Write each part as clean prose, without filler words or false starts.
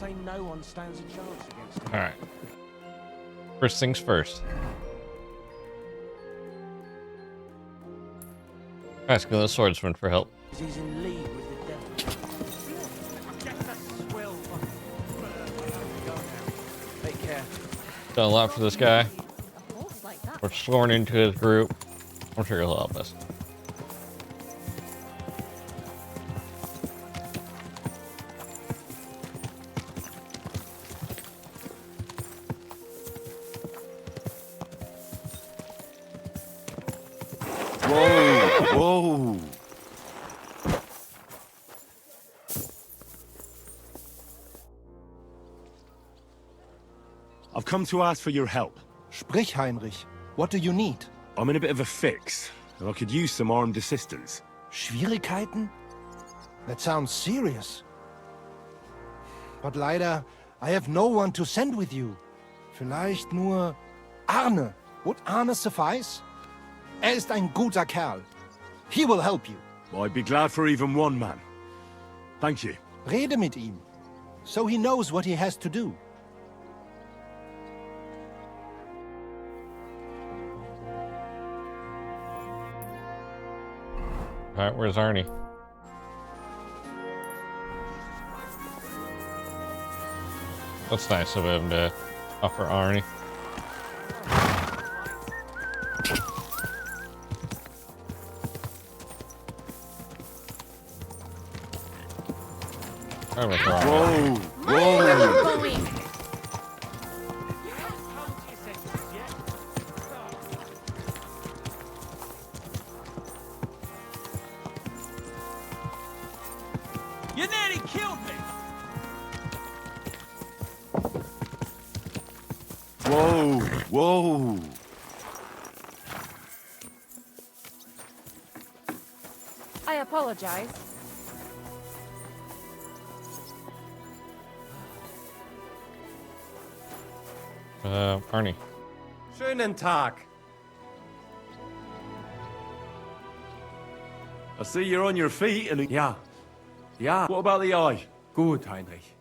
say no one stands a chance against him. All right. First things first. Asking the swordsman for help. He's in league with the devil. Take care. Done a lot for this guy. A horse like that. We're sworn into his group. I'm sure he'll help us. Whoa! I've come to ask for your help. Sprich, Heinrich. What do you need? I'm in a bit of a fix, and I could use some armed assistance. Schwierigkeiten? That sounds serious. But leider, I have no one to send with you. Vielleicht nur Arne. Would Arne suffice? Ist ein guter Kerl. He will help you. I'd be glad for even one man. Thank you. Rede mit ihm. So he knows what he has to do. All right, where's Arnie? That's nice of him to offer Arnie. Whoa! Where are you going? You nearly killed me! Whoa! Whoa! I apologize. Arnie. Schönen Tag. I see you're on your feet and... Ja. Ja. What about the eye? Gut, Heinrich.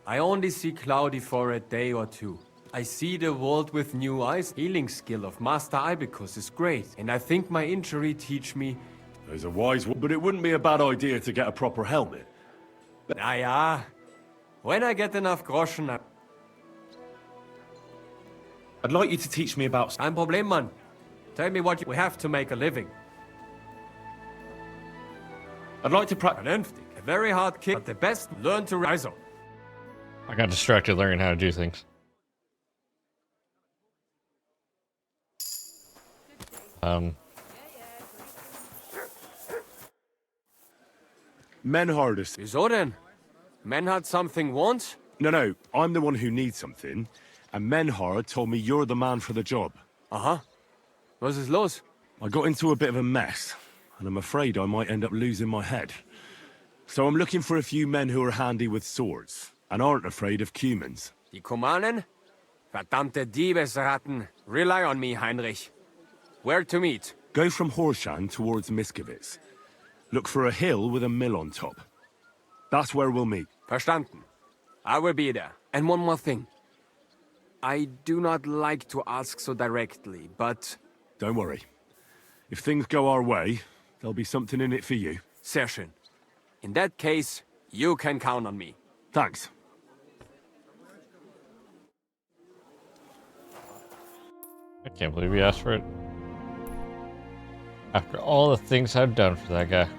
I only see cloudy for a day or two. I see the world with new eyes. Healing skill of Master Ibicus is great, and I think my injury teach me... There's a wise one, but it wouldn't be a bad idea to get a proper helmet. Na ja. When I get enough groschen, I'd like you to teach me about... Kein Problem, Mann. Tell me what we have to make a living. I'd like to practice... Vernünftig. A very hard kick, but the best learn to rise up. I got distracted learning how to do things. Menhard is... Wieso denn? Men had something once? No, I'm the one who needs something. And Menhard told me you're the man for the job. Aha. Was ist los? I got into a bit of a mess, and I'm afraid I might end up losing my head. So I'm looking for a few men who are handy with swords, and aren't afraid of cumans. Die Kumanen? Verdammte Diebesratten. Rely on me, Heinrich. Where to meet? Go from Horshan towards Miskovitz. Look for a hill with a mill on top. That's where we'll meet. Verstanden. I will be there. And one more thing. I do not like to ask so directly, but... Don't worry. If things go our way, there'll be something in it for you. Sehr schön. In that case, you can count on me. Thanks. I can't believe he asked for it. After all the things I've done for that guy.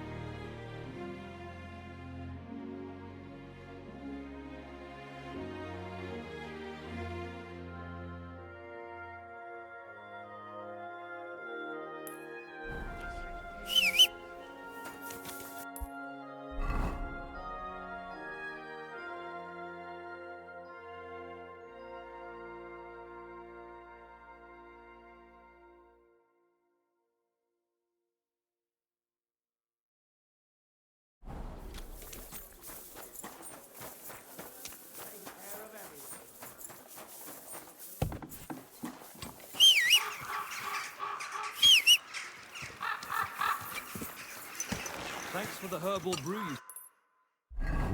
Thanks for the herbal brew.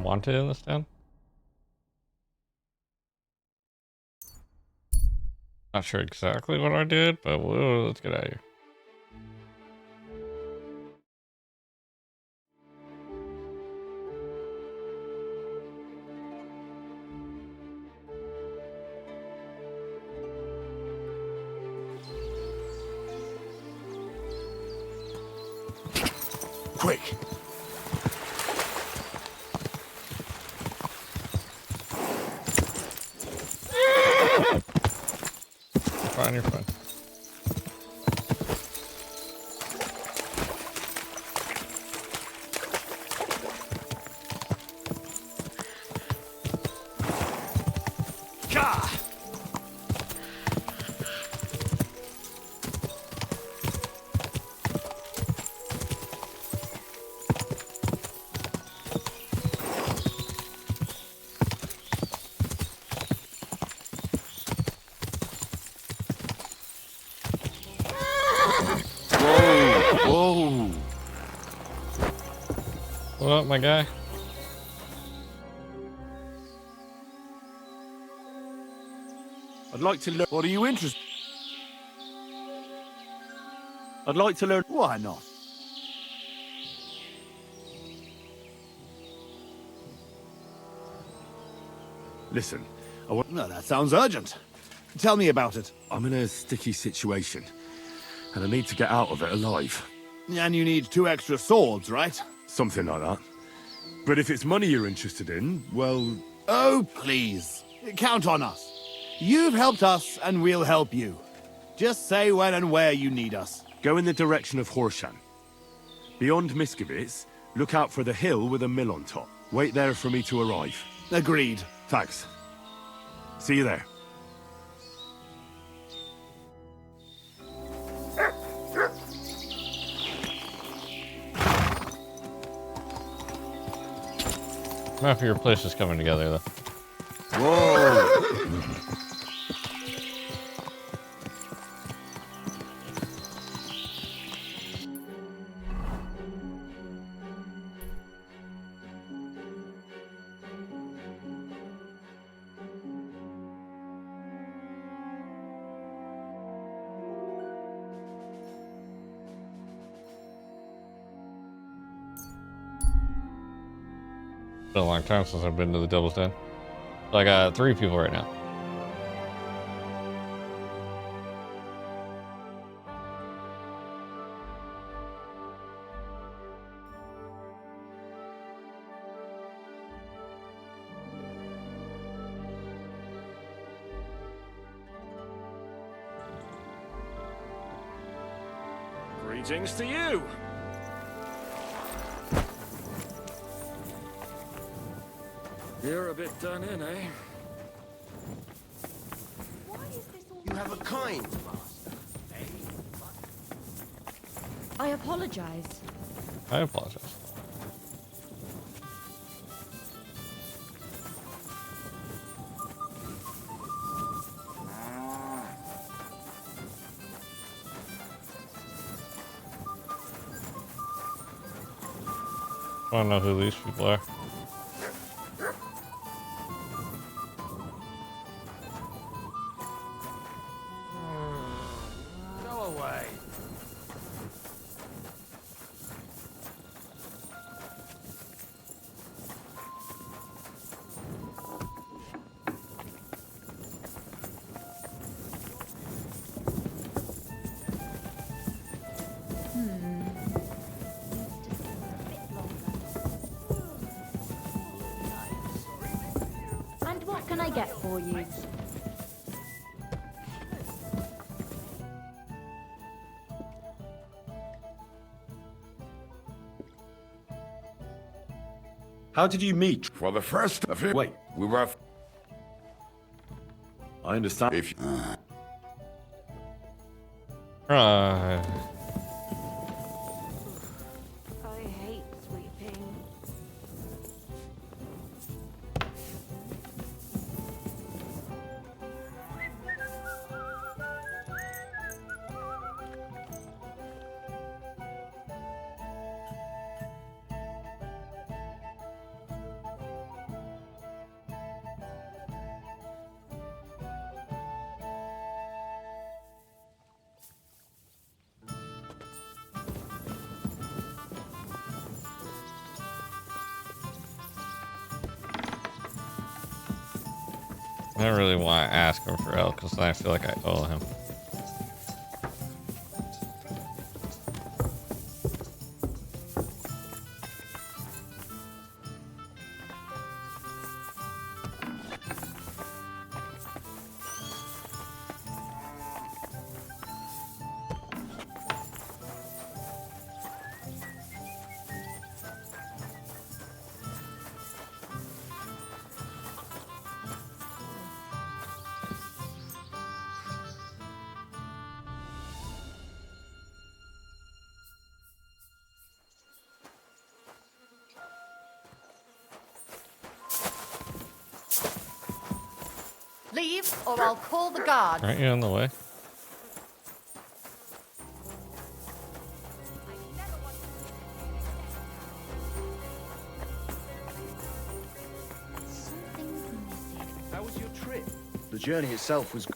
Wanted in this town? Not sure exactly what I did, but let's get out of here. Quick! Fine, you're fine. Gah! Whoa! What up, my guy? I'd like to learn. What are you interested? I'd like to learn. Why not? Listen, I want. No, that sounds urgent. Tell me about it. I'm in a sticky situation, and I need to get out of it alive. And you need 2 extra swords, right? Something like that. But if it's money you're interested in, well, Oh, please. Count on us. You've helped us, and we'll help you. Just say when and where you need us. go in the direction of Horshan. Beyond Miskovitz, look out for the hill with a mill on top. Wait there for me to arrive. Agreed. Thanks. See you there. Half of your place is coming together, though. Whoa! It's been a long time since I've been to the Devil's Den. So I got 3 people right now. Greetings to you. You're a bit done in, eh? You have a kind master. I apologize. I apologize. I don't know who these people are. Go away. And what can I get for you? How did you meet? For the first of it, Wait. we were. I understand. If Right. I hate sweeping. I don't really want to ask him for help because I feel like I owe him. Leave, or I'll call the guards. Aren't you on the way? Something's missing. How was your trip? The journey itself was.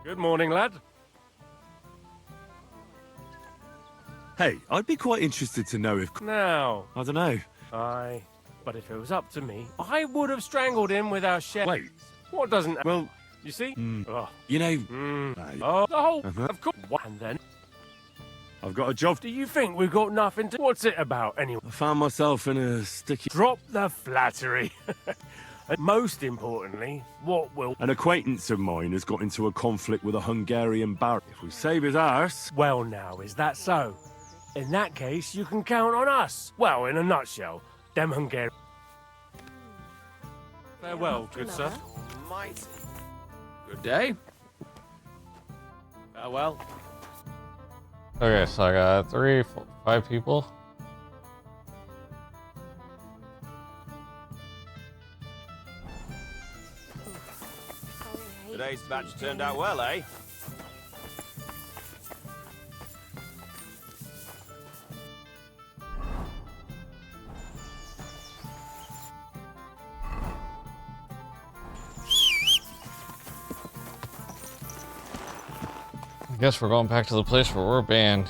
Good morning, lad. Hey, I'd be quite interested to know if... Now, I don't know. aye. But if it was up to me, I would have strangled him with our chef. Wait, What doesn't... well, You see? Oh, you know, mm. Aye. Oh, the whole... Uh-huh. Of course. What? And then, I've got a job. do you think we've got nothing to... What's it about, anyway? I found myself in a sticky... Drop the flattery. And most importantly, what will... An acquaintance of mine has got into a conflict with a Hungarian baron. If we save his arse... Well, now, is that so? In that case, you can count on us. Well, in a nutshell, them Hungarians... Farewell, good sir. Mighty. Good day. Farewell. Okay, so I got 3, 4, 5 people. Today's batch turned out well, eh? I guess we're going back to the place where we're banned.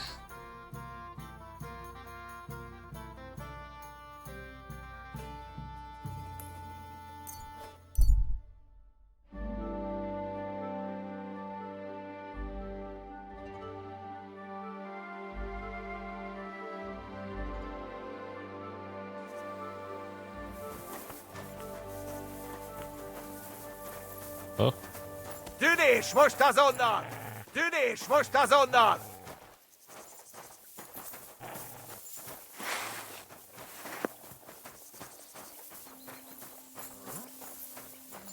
Oh. Du dich, musst das undan! Du dich, musst das undan!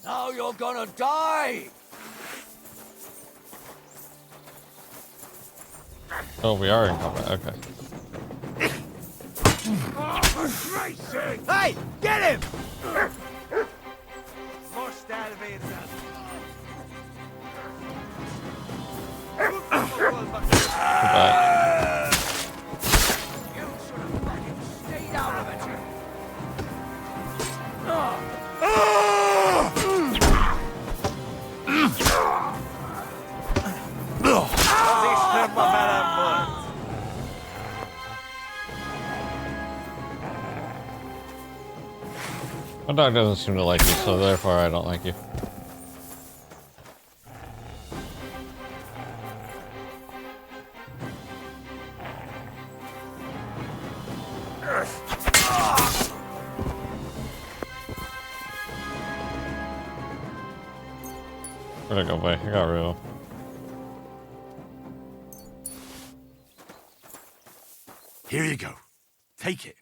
Now you're gonna die! Oh, we are in combat. Okay. Hey, get him! Musst werden. Goodbye. You should have fucking stayed out of it. My dog doesn't seem to like you, so therefore I don't like you. Where'd I go, boy? I got rid of him. Here you go. Take it.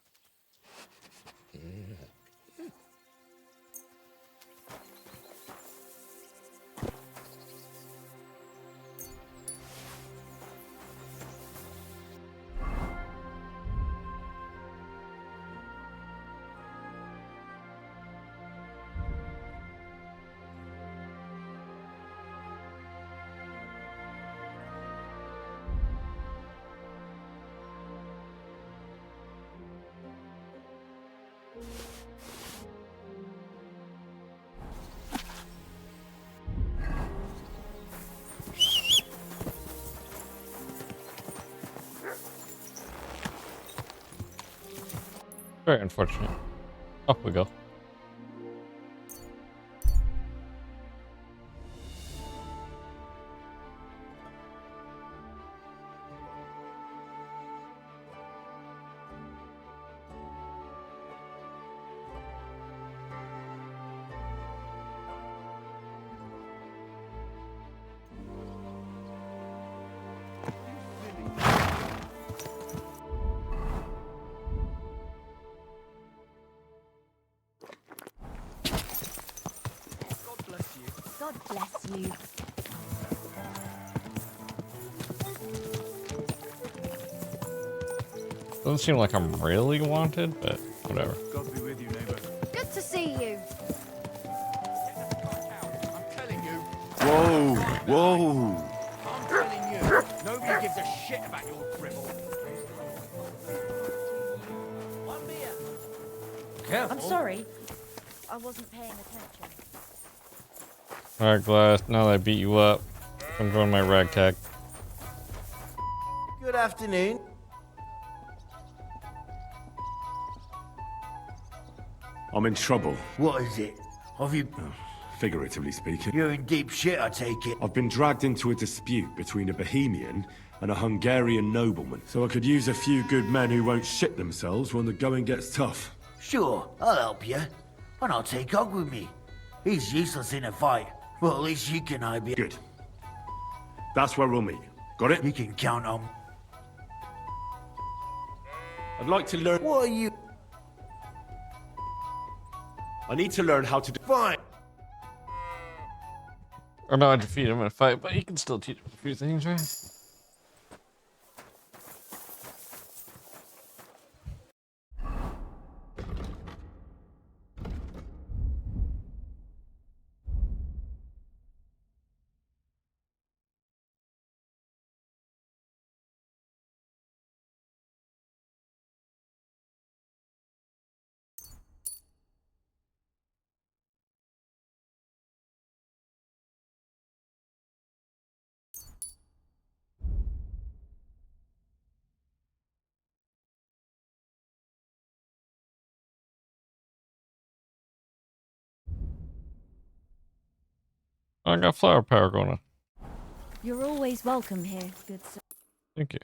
Very unfortunate. Off we go. God bless you. Doesn't seem like I'm really wanted, but whatever. God be with you, neighbor. Good to see you. I'm telling you. Whoa, whoa. I'm telling you. Nobody gives a shit about your dribble. One beer. Careful. I'm sorry. I wasn't paying attention. Alright, Glass, now that I beat you up, come join my ragtag. Good afternoon. I'm in trouble, What is it? Have you... figuratively speaking. You're in deep shit, I take it. I've been dragged into a dispute between a Bohemian and a Hungarian nobleman, so I could use a few good men who won't shit themselves when the going gets tough. Sure, I'll help you. And I'll take Og with me. He's useless in a fight. Well, at least you can I be... Good. That's where we'll meet. Got it? You can count on... I'd like to learn... What are you... I need to learn how to do... Fine. Or no, I defeat him in a fight, but you can still teach him a few things, right? I got flower power going on. You're always welcome here, good sir. Thank you.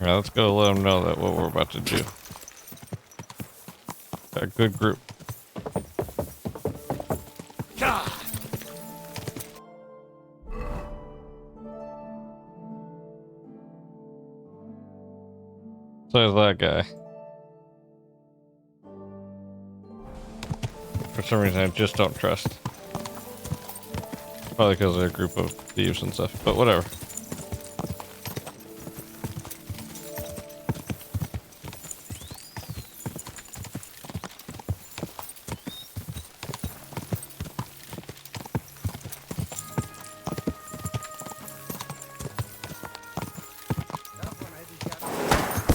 Yeah, let's go let them know that what we're about to do. Got a good group. So is that guy. For some reason I just don't trust. Probably because they're a group of thieves and stuff, but whatever.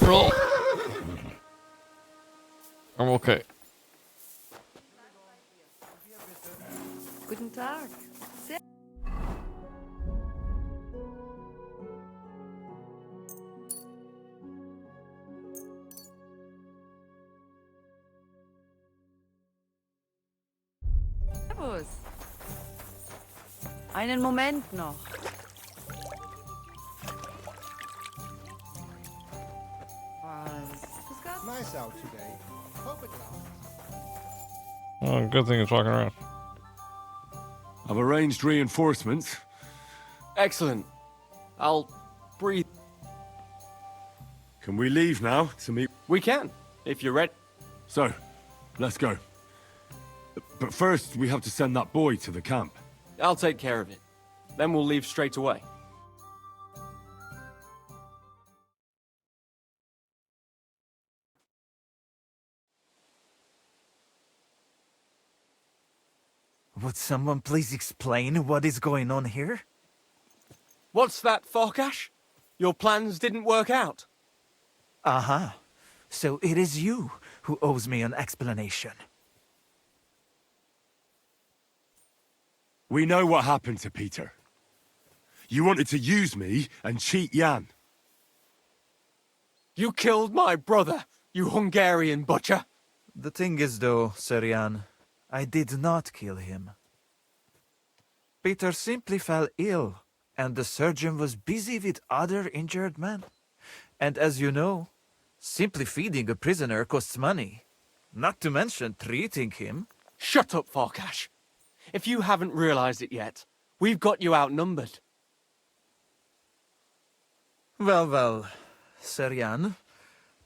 Roll. I'm okay. Guten Tag. Servus. Einen Moment noch. Nice out today. Hope it lasts. Oh, good thing it's walking around. I've arranged reinforcements. Excellent. I'll breathe. Can we leave now to meet? We can, if you're ready. So, let's go. But first, we have to send that boy to the camp. I'll take care of it. Then we'll leave straight away. Would someone please explain what is going on here? What's that, Farkash? Your plans didn't work out? Aha. So it is you who owes me an explanation. We know what happened to Peter. You wanted to use me and cheat Jan. You killed my brother, you Hungarian butcher! The thing is though, Sir Jan, I did not kill him. Peter simply fell ill, and the surgeon was busy with other injured men. And as you know, simply feeding a prisoner costs money. Not to mention treating him. Shut up, Farkash. If you haven't realized it yet, we've got you outnumbered. Well, Sir Jan,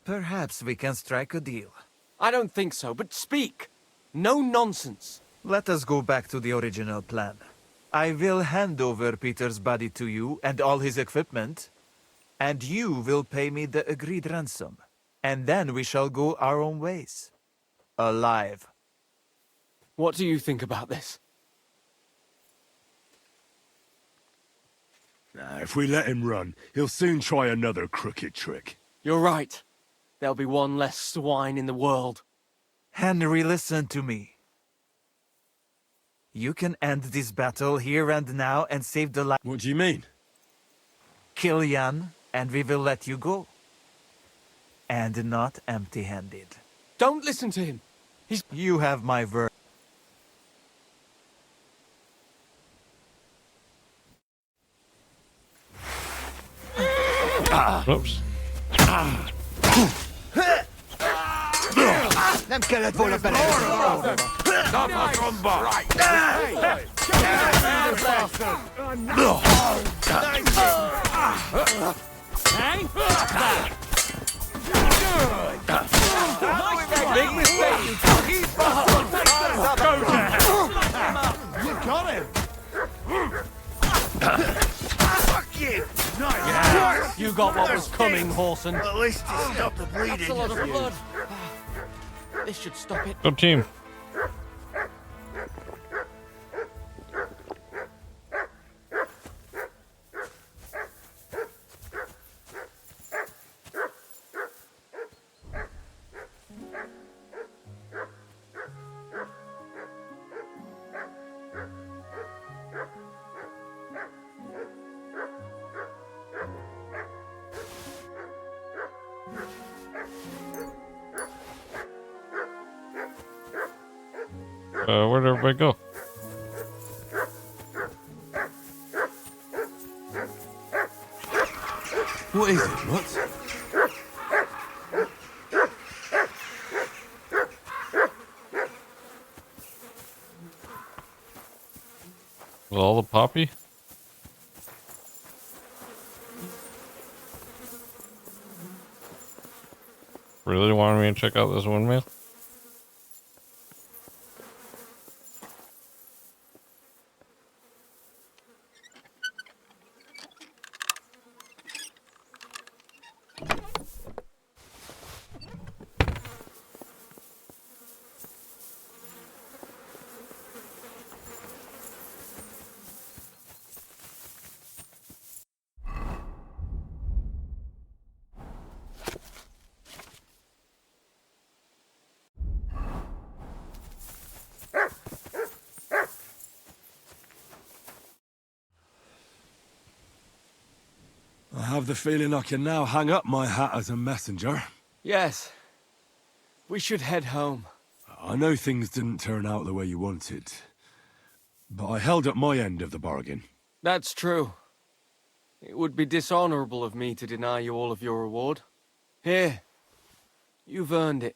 perhaps we can strike a deal. I don't think so, but speak. No nonsense. Let us go back to the original plan. I will hand over Peter's body to you and all his equipment, and you will pay me the agreed ransom. And then we shall go our own ways. Alive. What do you think about this? If we let him run, he'll soon try another crooked trick. You're right. There'll be one less swine in the world. Henry, listen to me. You can end this battle here and now and save the life. What do you mean? Kill Jan, and we will let you go. And not empty-handed. Don't listen to him. You have my word. Oops. Nem kellett volna bele. Stop a tromba! Right! Big mistake! You got him! Fuck you! Yeah, you got what was coming, Horson. At least he stopped the bleeding. That's a lot of blood. This should stop it. Go team. Where'd everybody go? What is it, what? Was all the poppy? Really wanted me to check out this windmill? I have the feeling I can now hang up my hat as a messenger. Yes. We should head home. I know things didn't turn out the way you wanted, but I held up my end of the bargain. That's true. It would be dishonorable of me to deny you all of your reward. Here. You've earned it.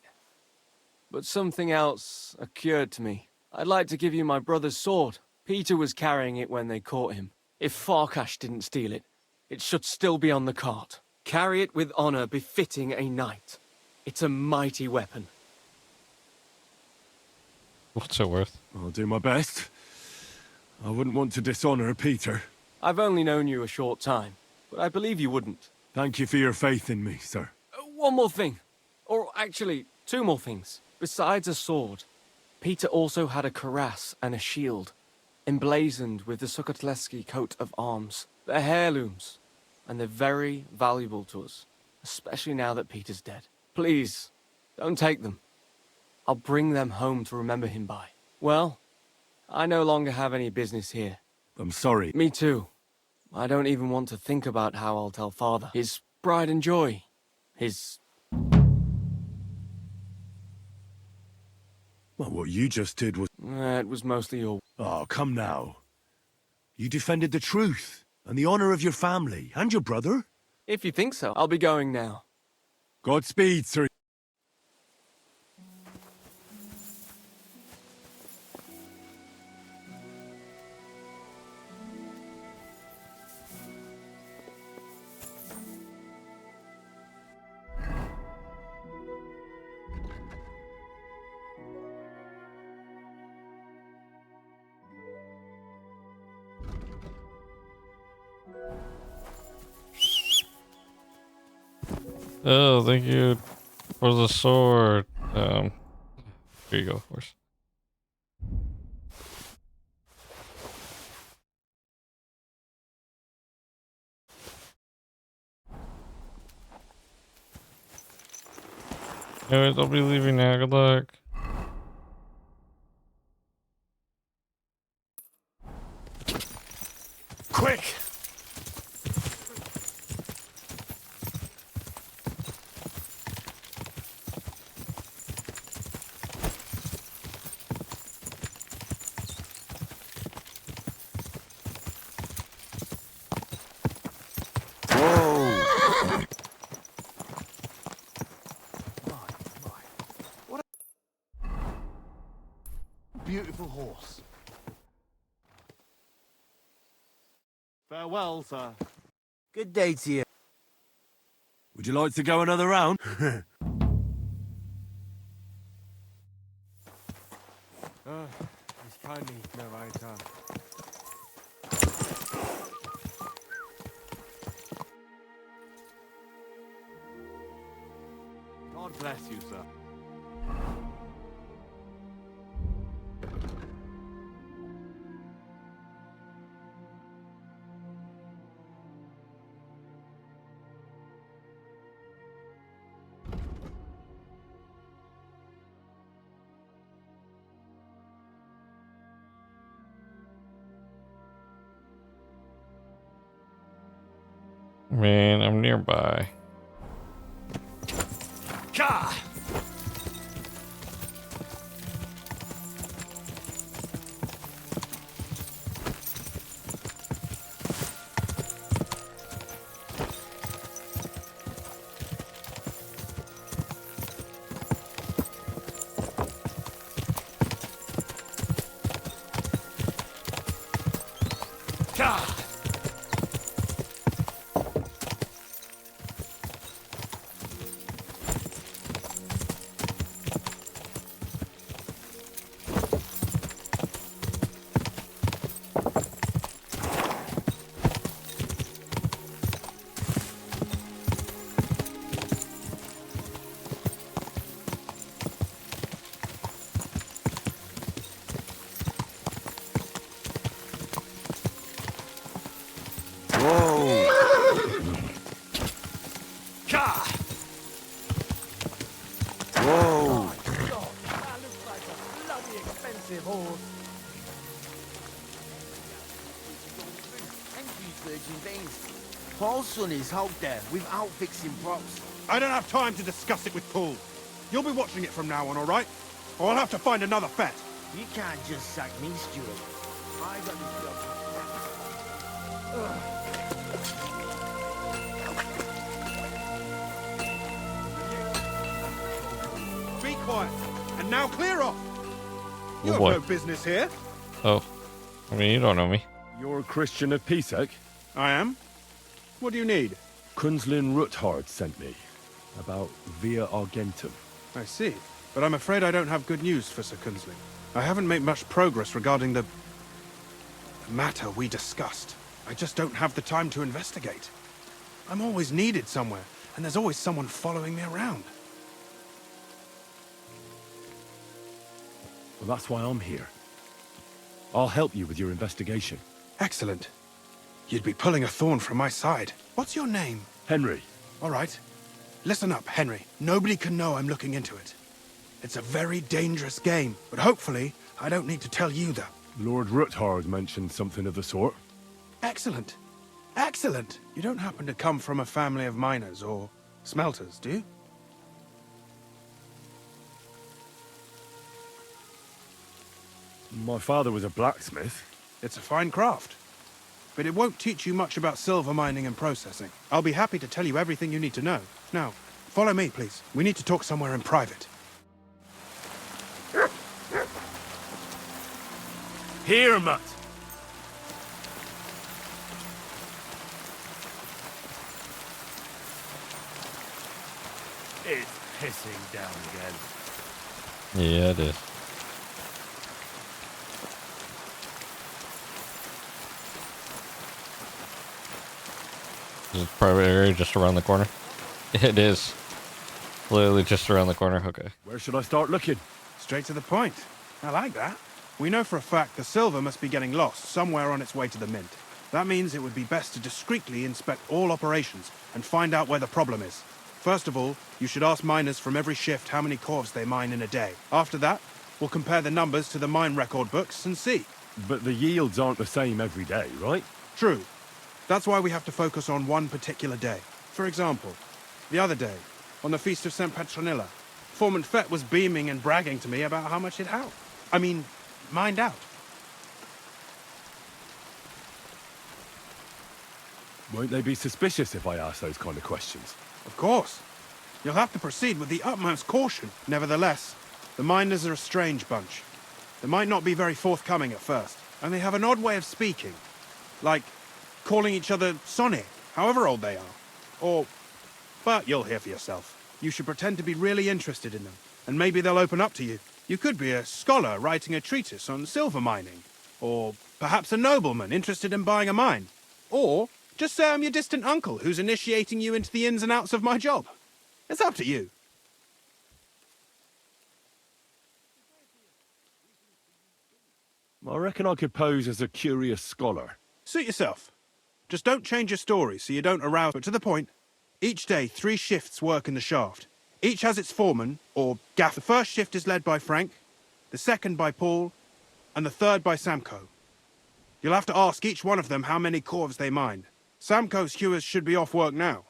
But something else occurred to me. I'd like to give you my brother's sword. Peter was carrying it when they caught him. If Farkash didn't steal it, it should still be on the cart. Carry it with honor befitting a knight. It's a mighty weapon. What's it worth? I'll do my best. I wouldn't want to dishonor Peter. I've only known you a short time, but I believe you wouldn't. Thank you for your faith in me, sir. One more thing. Or actually, two more things. Besides a sword, Peter also had a cuirass and a shield, emblazoned with the Sukotleski coat of arms. They're heirlooms, and they're very valuable to us, especially now that Peter's dead. Please, don't take them. I'll bring them home to remember him by. Well, I no longer have any business here. I'm sorry. Me too. I don't even want to think about how I'll tell Father. His pride and joy. His... Well, what you just did was... It was mostly your... Oh, come now. You defended the truth and the honor of your family and your brother. If you think so, I'll be going now. Godspeed, sir. Oh, thank you for the sword. Here you go, of course. Anyways, I'll be leaving now. Good luck. Quick! Beautiful horse. Farewell, sir. Good day to you. Would you like to go another round? He's kindly no right time. God bless you, sir. Man, I'm nearby. Gah! Paul's son is out there without fixing props. I don't have time to discuss it with Paul. You'll be watching it from now on, all right? Or I'll have to find another fet. You can't just sack me, Stuart. I got this job. Be quiet. And now clear off. You Oh, have boy. no business here. Oh, I mean, you don't know me. You're a Christian of Pisek? I am. What do you need? Kunzlin Ruthard sent me. About Via Argentum. I see. But I'm afraid I don't have good news for Sir Kunzling. I haven't made much progress regarding the matter we discussed. I just don't have the time to investigate. I'm always needed somewhere, and there's always someone following me around. Well, that's why I'm here. I'll help you with your investigation. Excellent. You'd be pulling a thorn from my side. What's your name? Henry. All right. Listen up, Henry. Nobody can know I'm looking into it. It's a very dangerous game, but hopefully I don't need to tell you that. Lord Ruthard mentioned something of the sort. Excellent. Excellent. You don't happen to come from a family of miners or smelters, do you? My father was a blacksmith. It's a fine craft. But it won't teach you much about silver mining and processing. I'll be happy to tell you everything you need to know. Now, follow me, please. We need to talk somewhere in private. Here, Mutt. It's pissing down again. Yeah, it is. Is it a private area just around the corner? It is. Literally just around the corner. Okay. Where should I start looking? Straight to the point. I like that. We know for a fact the silver must be getting lost somewhere on its way to the mint. That means it would be best to discreetly inspect all operations and find out where the problem is. First of all, you should ask miners from every shift how many corves they mine in a day. After that, we'll compare the numbers to the mine record books and see. But the yields aren't the same every day, right? True. That's why we have to focus on one particular day. For example, the other day, on the Feast of St. Petronilla, Foreman Fett was beaming and bragging to me about how much it helped. Mined out. Won't they be suspicious if I ask those kind of questions? Of course. You'll have to proceed with the utmost caution. Nevertheless, the miners are a strange bunch. They might not be very forthcoming at first, and they have an odd way of speaking. Like calling each other Sonny, however old they are. But you'll hear for yourself. You should pretend to be really interested in them, and maybe they'll open up to you. You could be a scholar writing a treatise on silver mining, or perhaps a nobleman interested in buying a mine. Or just say I'm your distant uncle who's initiating you into the ins and outs of my job. It's up to you. I reckon I could pose as a curious scholar. Suit yourself. Just don't change your story so you don't arouse, but to the point. Each day, 3 shifts work in the shaft. Each has its foreman, or gaff. The first shift is led by Frank, the second by Paul, and the third by Samko. You'll have to ask each one of them how many corves they mine. Samko's hewers should be off work now.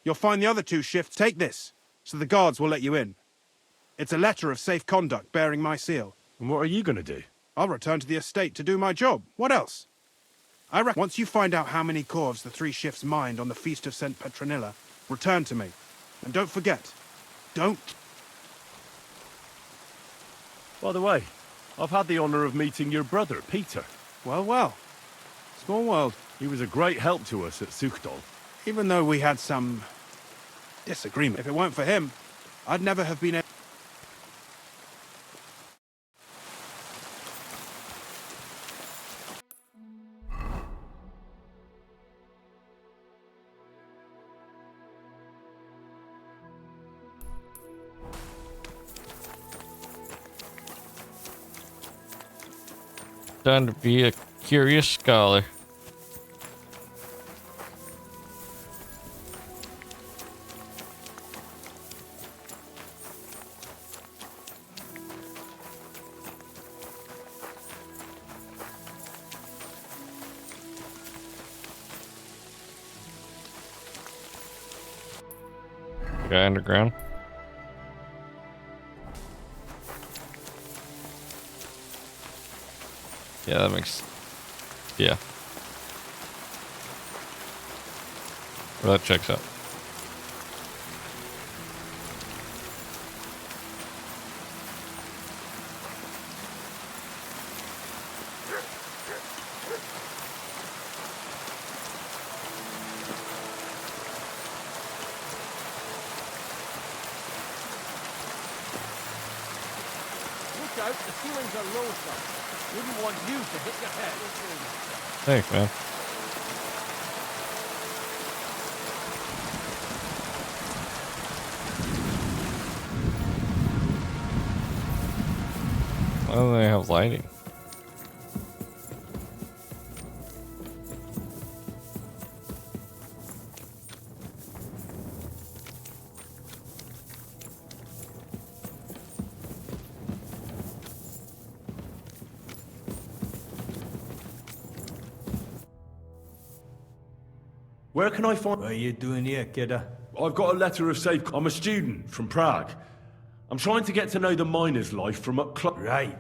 You'll find the other 2 shifts. Take this, so the guards will let you in. It's a letter of safe conduct bearing my seal. And what are you going to do? I'll return to the estate to do my job. What else? I reckon once you find out how many corves the 3 shifts mined on the Feast of St. Petronilla, return to me. And don't forget, don't... By the way, I've had the honour of meeting your brother, Peter. Well, well. Small world. He was a great help to us at Suchdol. Even though we had some disagreement. If it weren't for him, I'd never have been able... Time to be a curious scholar. Guy underground. Yeah, that makes... Yeah. Well, that checks out. Look out, the ceilings are low, son. Wouldn't want you to hit your head. Thanks, man. Why do they have lighting? Where can I find... What are you doing here, kidder? I've got a letter of safe... I'm a student from Prague. I'm trying to get to know the miner's life from up close. Right.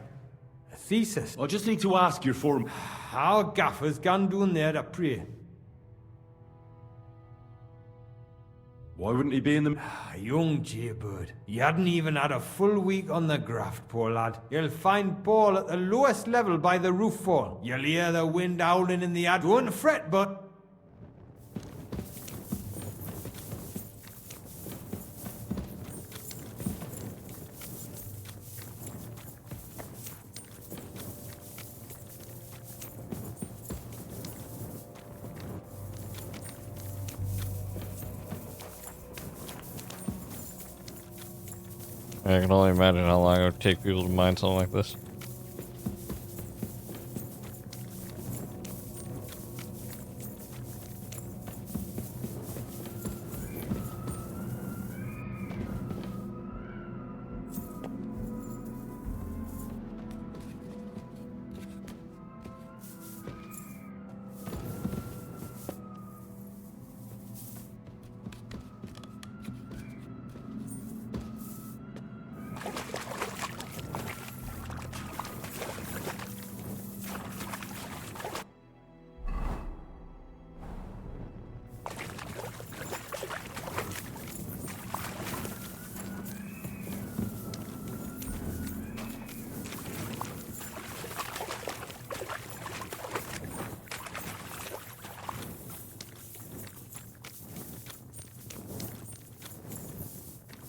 A thesis? I just need to ask your form... How Gaffer's gone down there to pray. Why wouldn't he be in the... Young Jaybird. He hadn't even had a full week on the graft, poor lad. You'll find Paul at the lowest level by the roof fall. You'll hear the wind howling in the attic. Don't fret, but... I can only imagine how long it would take people to mine something like this.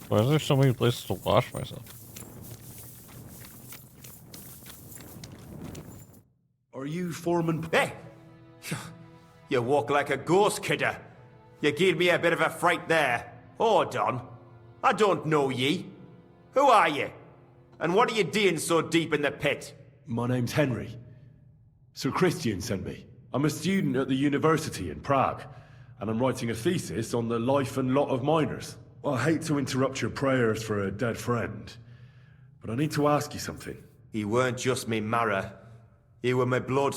Why is there so many places to wash myself? Are you Foreman... Hey! You walk like a ghost, kidder. You gave me a bit of a fright there. Hold on. I don't know ye. Who are you? And what are you doing so deep in the pit? My name's Henry. Sir Christian sent me. I'm a student at the university in Prague, and I'm writing a thesis on the life and lot of miners. I hate to interrupt your prayers for a dead friend, but I need to ask you something. He weren't just me marrow. He were my blood.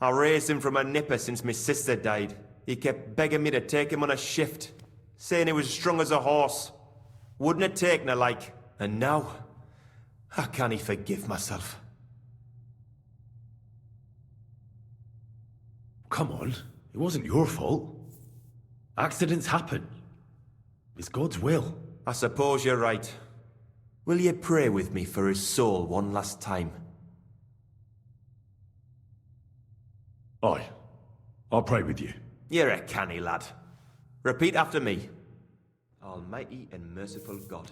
I raised him from a nipper since my sister died. He kept begging me to take him on a shift, saying he was strong as a horse. Wouldn't it take no like. And now, how can he forgive myself? Come on, it wasn't your fault. Accidents happen. It's God's will. I suppose you're right. Will you pray with me for his soul one last time? Aye. I'll pray with you. You're a canny lad. Repeat after me. Almighty and merciful God,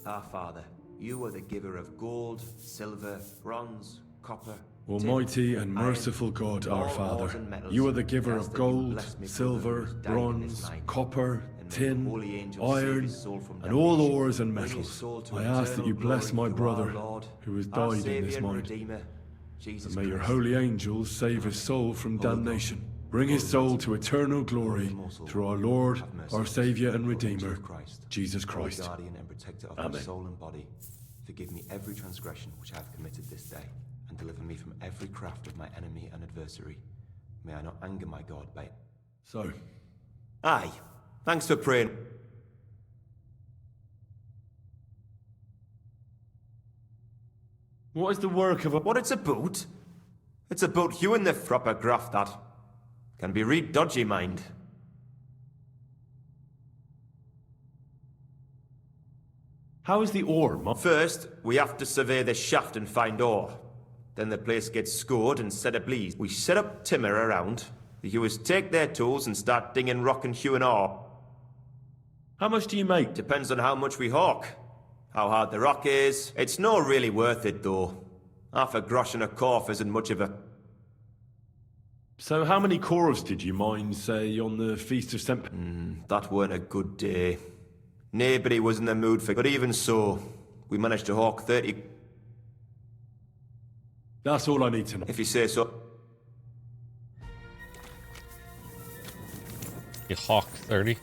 our Father, you are the giver of gold, silver, bronze, copper. Almighty and merciful God, our Father, you are the giver of gold, silver, bronze, copper, tin, iron, and all ores and metals. I ask that you bless my brother, who has died in this mine. And may your holy angels save his soul from damnation. Bring his soul to eternal glory through our Lord, our Saviour and Redeemer, Jesus Christ. Guardian and protector of Amen. my soul and body, forgive me every transgression which I have committed this day, and deliver me from every craft of my enemy and adversary. May I not anger my God by it. So? Aye. Thanks for praying. What is the work of a... What it's about? It's about you and the proper graft that. Can be read dodgy, mind. How is the ore, First, we have to survey the shaft and find ore. Then the place gets scored and set ablaze. We set up timber around. The hewers take their tools and start dinging rock and hewing ore. How much do you make? Depends on how much we hawk. How hard the rock is. It's not really worth it, though. Half a grosh and a corf isn't much of a... So how many corves did you mine, say, on the Feast of St... That weren't a good day. Nobody was in the mood for... But even so, we managed to hawk 30... That's all I need to know. If you say so. You hawk 30?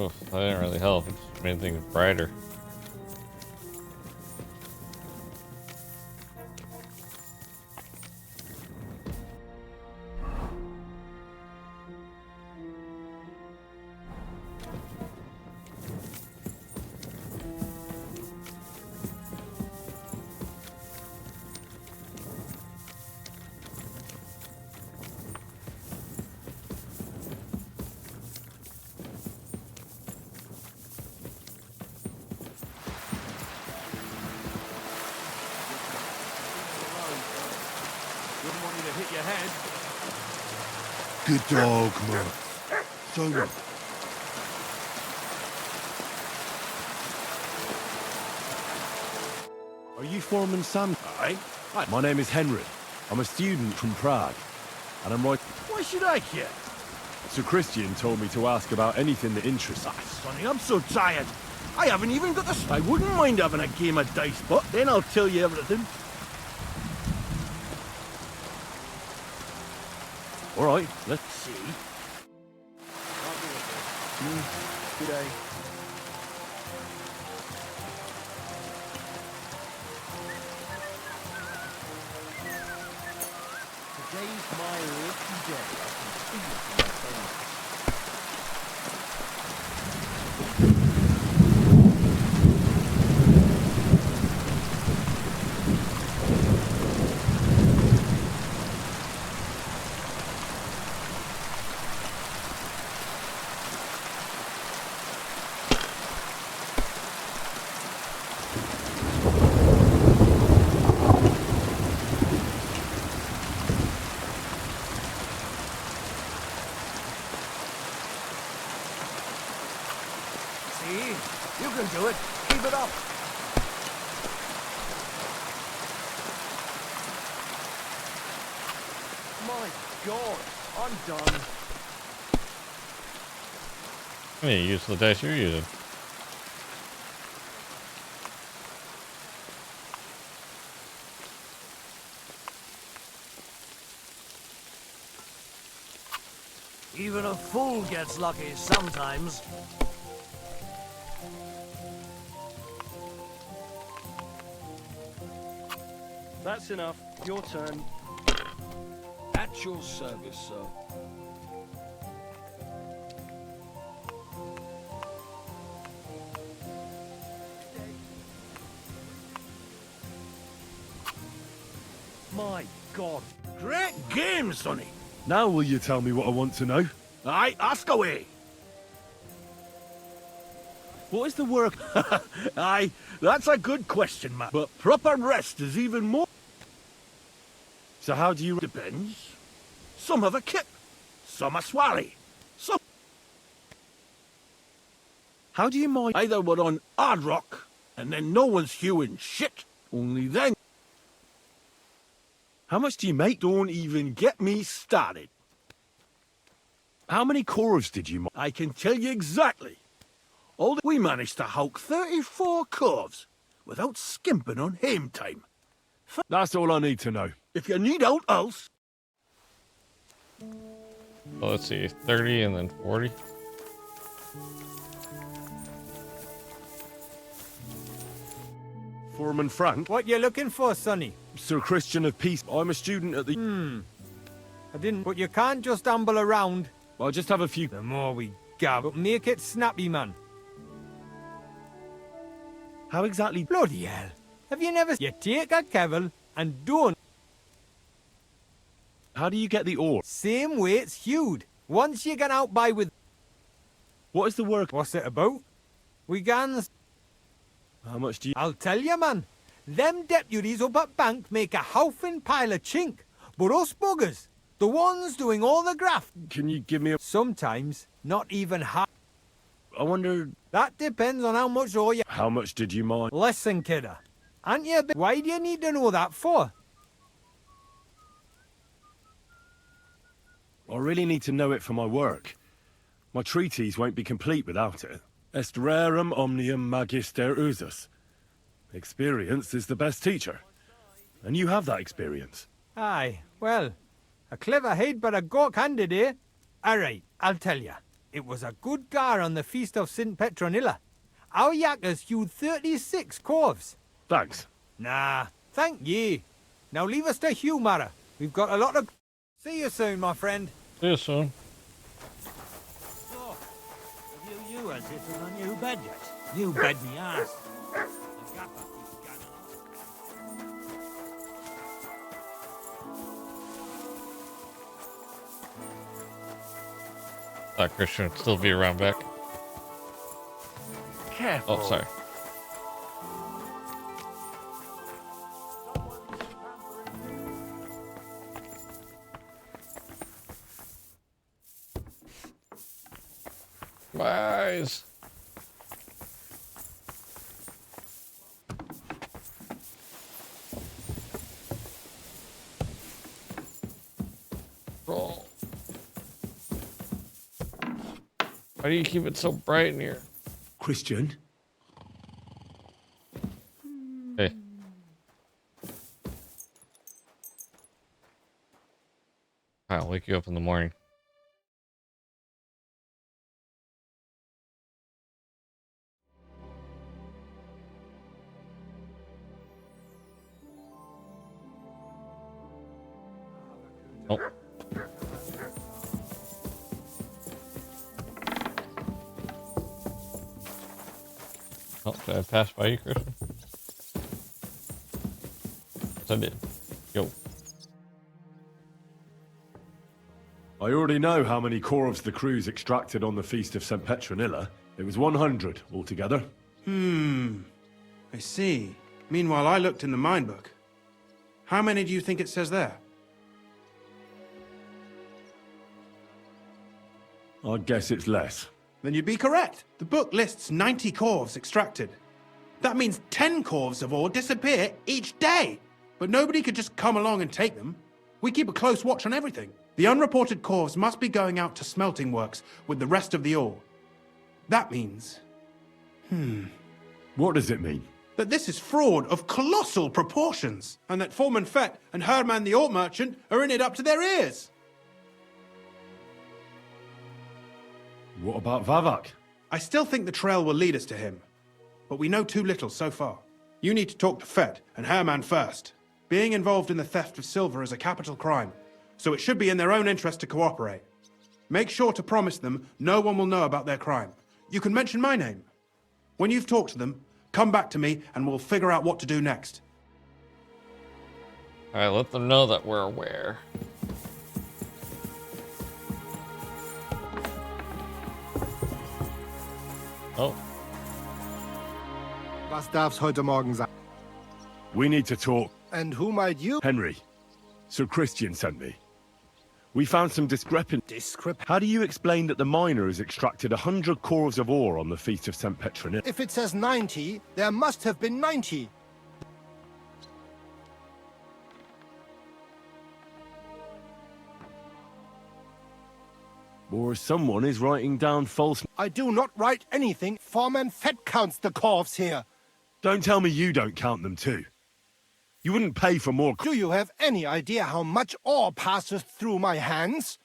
Oh, that didn't really help. It just made things brighter. Wouldn't want you to hit your head. Good dog, man. So good. Are you Foreman Sam? Aye. Hi, my name is Henry. I'm a student from Prague. And I'm right... Why should I care? Sir Christian told me to ask about anything that interests us. Sonny, I'm so tired. I haven't even got the... I wouldn't mind having a game of dice, but then I'll tell you everything. All right, let's See? Good day. Today's my lucky day. I can feel it in my bones. See? You can do it. Keep it up. My God, I'm done. I need to use the dice you're using. Even a fool gets lucky sometimes. That's enough. Your turn. At your service, sir. My God. Great game, Sonny. Now will you tell me what I want to know? Aye, ask away. What is the work? Aye, that's a good question, man. But proper rest is even more... So how do you... Depends. Some have a kip. Some a swally. Some... How do you mind... Either we're on hard rock, and then no one's hewing shit. Only then... How much do you make? Don't even get me started. How many corves did you... I can tell you exactly. We managed to hulk 34 corves without skimping on hame time. That's all I need to know. If you need out else... Well, let's see, 30 and then 40. Foreman Frank? What you looking for, Sonny? Sir Christian of Peace. I'm a student at the... I didn't... But you can't just amble around. I'll just have a few... The more we gab, but make it snappy, man. How exactly... Bloody hell. Have you never... You take a kevil and don't... How do you get the ore? Same way it's hewed. Once you get out by with... What is the work? What's it about? We gans... How much do you... I'll tell you, man. Them deputies up at bank make a howfing pile of chink. But us buggers, the ones doing all the graft... Can you give me a... Sometimes, not even half... I wonder... That depends on how much ore you... How much did you mine? Listen, kidder. Aren't you a bit... Why do you need to know that for? I really need to know it for my work. My treatise won't be complete without it. Est rerum omnium magister usus. Experience is the best teacher. And you have that experience. Aye, well, a clever head but a gawk-handed, eh? All right, I'll tell you. It was a good gar on the feast of St. Petronilla. Our yakkers hewed 36 corves. Thanks. Nah, thank ye. Now leave us to hew, Mara. We've got a lot of... See you soon, my friend. See you soon. So, have you as it on a new bed yet? You bed me ass. The gaffer keeps scanning off. Thought Christian would still be around back. Careful. Oh, sorry. My eyes. Roll. Why do you keep it so bright in here? Christian? Hey. I'll wake you up in the morning. Oh. Oh, did I pass by you, Christian? Yes, I did. Yo. I already know how many corves the crews extracted on the Feast of St. Petronilla. It was 100 altogether. I see. Meanwhile, I looked in the mine book. How many do you think it says there? I'd guess it's less. Then you'd be correct. The book lists 90 corves extracted. That means 10 corves of ore disappear each day. But nobody could just come along and take them. We keep a close watch on everything. The unreported corves must be going out to smelting works with the rest of the ore. That means... What does it mean? that this is fraud of colossal proportions, and that Foreman Fett and Herman the ore merchant are in it up to their ears. What about Vavak? I still think the trail will lead us to him, but we know too little so far. You need to talk to Fett and Herman first. Being involved in the theft of silver is a capital crime, so it should be in their own interest to cooperate. Make sure to promise them no one will know about their crime. You can mention my name. When you've talked to them, come back to me and we'll figure out what to do next. Alright, let them know that we're aware. Oh. Was darf's heute Morgen sein? We need to talk. And who might you? Henry. Sir Christian sent me. We found some discrepancy. How do you explain that the miners extracted 100 cores of ore on the Feast of St. Petronilla? If it says 90, there must have been 90. Or someone is writing down false... I do not write anything. Foreman Fett counts the corves here. Don't tell me you don't count them too. You wouldn't pay for more... Do you have any idea how much ore passes through my hands?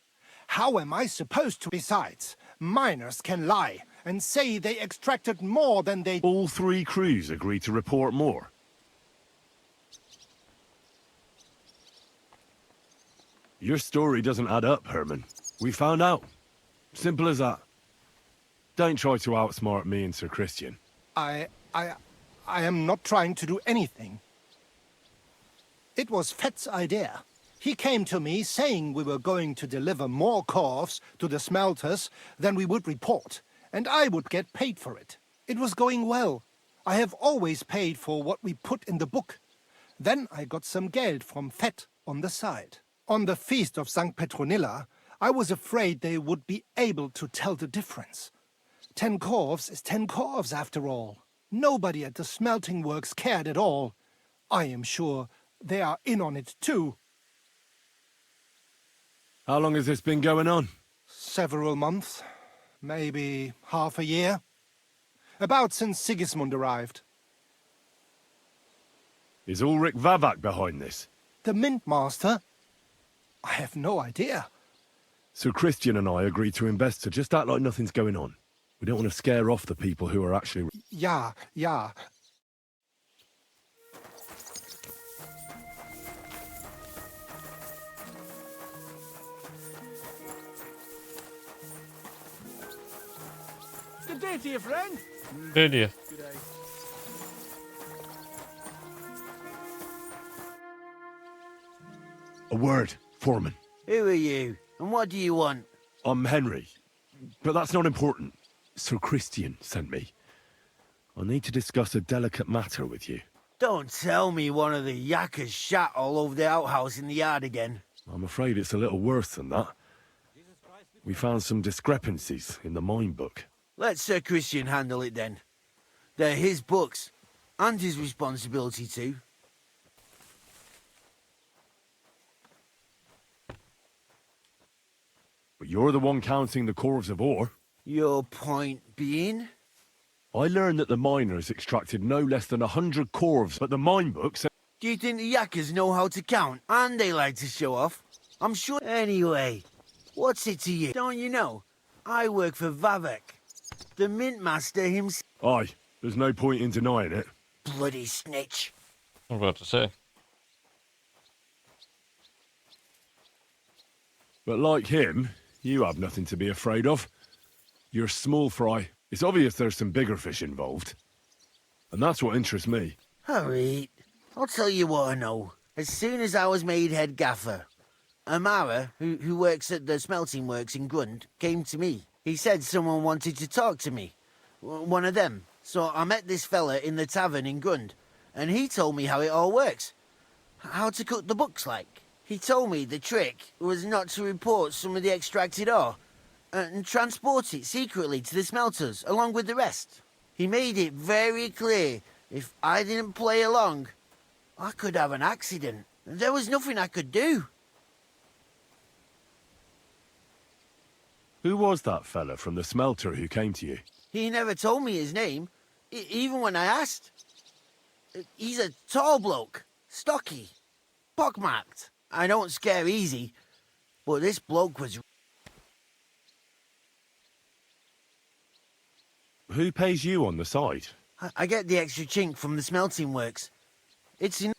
How am I supposed to... Besides, miners can lie and say they extracted more than they... All three crews agreed to report more. Your story doesn't add up, Herman. We found out. Simple as that. Don't try to outsmart me and Sir Christian. I am not trying to do anything. It was Fett's idea. He came to me saying we were going to deliver more corves to the smelters than we would report, and I would get paid for it. It was going well. I have always paid for what we put in the book. Then I got some geld from Fett on the side. On the Feast of St. Petronilla, I was afraid they would be able to tell the difference. 10 corves is 10 corves after all. Nobody at the smelting works cared at all. I am sure they are in on it too. How long has this been going on? Several months. Maybe half a year. About since Sigismund arrived. Is Ulrich Vavak behind this? The Mint Master? I have no idea. Sir Christian and I agreed to invest to just act like nothing's going on. We don't want to scare off the people who are actually... Ja, ja. Good day to you, friend. Did you? Good day. A word, Foreman. Who are you, and what do you want? I'm Henry, but that's not important. Sir Christian sent me. I need to discuss a delicate matter with you. Don't tell me one of the yakkers shat all over the outhouse in the yard again. I'm afraid it's a little worse than that. We found some discrepancies in the mine book. Let Sir Christian handle it then. They're his books, and his responsibility too. But you're the one counting the corves of ore. Your point being? I learned that the miners extracted no less than 100 corves, but the mine book said... Do you think the yakkers know how to count, and they like to show off? I'm sure... Anyway, what's it to you? Don't you know? I work for Vavek, the mint master himself. Aye, there's no point in denying it. Bloody snitch. I was about to say. But like him, you have nothing to be afraid of. You're small fry. It's obvious there's some bigger fish involved. And that's what interests me. Alright, I'll tell you what I know. As soon as I was made head gaffer, Amara, who works at the smelting works in Grund, came to me. He said someone wanted to talk to me. One of them. So I met this fella in the tavern in Grund, and he told me how it all works. How to cook the books like. He told me the trick was not to report some of the extracted ore, and transport it secretly to the smelters, along with the rest. He made it very clear, if I didn't play along, I could have an accident. There was nothing I could do. Who was that fella from the smelter who came to you? He never told me his name, even when I asked. He's a tall bloke, stocky, pockmarked. I don't scare easy, but this bloke was... Who pays you on the side? I get the extra chink from the smelting works. It's in...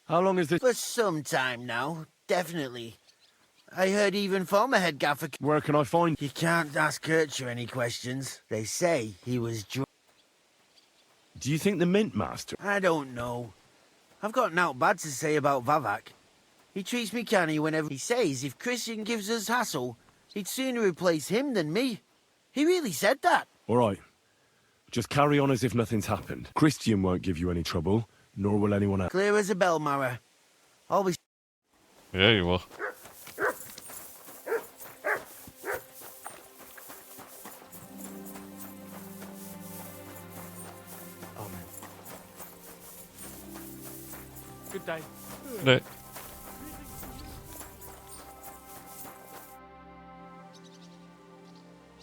How long is this? For some time now, definitely. I heard even former head gaffer... Where can I find... You can't ask Kircher any questions. They say he was drunk. Do you think the mint master... I don't know. I've got naught bad to say about Vavak. He treats me canny whenever he says if Christian gives us hassle, he'd sooner replace him than me. He really said that. All right. Just carry on as if nothing's happened. Christian won't give you any trouble, nor will anyone else. Clear as a bell, Mara. Always... Yeah, you will. Good day. No.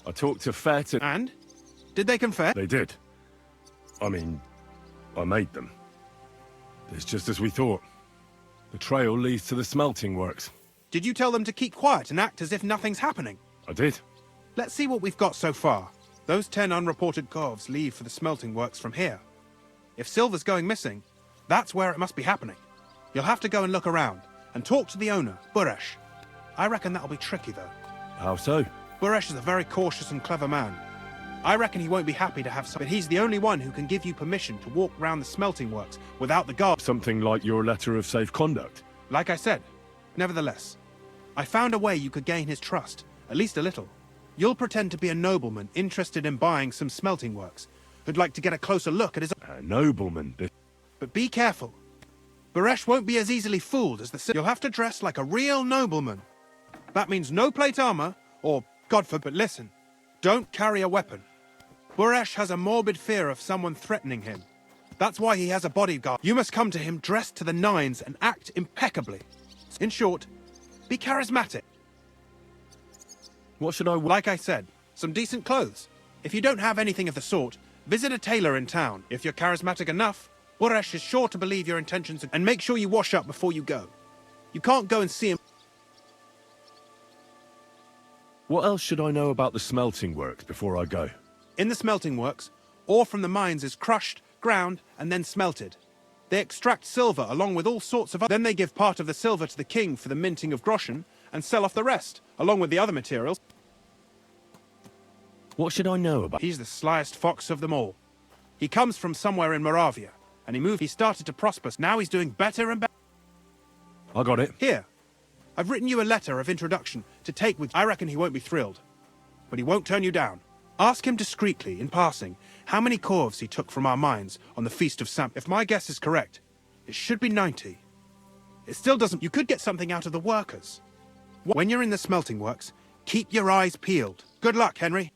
I talked to Fett And? Did they confess? They did. I mean, I made them. It's just as we thought. The trail leads to the smelting works. Did you tell them to keep quiet and act as if nothing's happening? I did. Let's see what we've got so far. Those 10 unreported corves leave for the smelting works from here. If silver's going missing, that's where it must be happening. You'll have to go and look around, and talk to the owner, Buresh. I reckon that'll be tricky, though. How so? Buresh is a very cautious and clever man. I reckon he won't be happy to have some, but he's the only one who can give you permission to walk round the smelting works without the guard. Something like your letter of safe conduct? Like I said, nevertheless, I found a way you could gain his trust, at least a little. You'll pretend to be a nobleman interested in buying some smelting works, who'd like to get a closer look at his... A nobleman? But be careful. Buresh won't be as easily fooled as the... You'll have to dress like a real nobleman. That means no plate armor, or, God forbid, but listen, don't carry a weapon. Buresh has a morbid fear of someone threatening him. That's why he has a bodyguard. You must come to him dressed to the nines and act impeccably. In short, be charismatic. What should I... Like I said, some decent clothes. If you don't have anything of the sort, visit a tailor in town. If you're charismatic enough, Buresh is sure to believe your intentions, and make sure you wash up before you go. You can't go and see him. What else should I know about the smelting works before I go? In the smelting works, ore from the mines is crushed, ground, and then smelted. They extract silver along with all sorts of Then they give part of the silver to the king for the minting of groschen, and sell off the rest, along with the other materials. What should I know about? He's the slyest fox of them all. He comes from somewhere in Moravia, and he started to prosper. Now he's doing better and better. I got it. Here. I've written you a letter of introduction to take with. I reckon he won't be thrilled. But he won't turn you down. Ask him discreetly, in passing, how many corves he took from our mines on the Feast of Sam. If my guess is correct, it should be 90. It still doesn't. You could get something out of the workers. When you're in the smelting works, keep your eyes peeled. Good luck, Henry.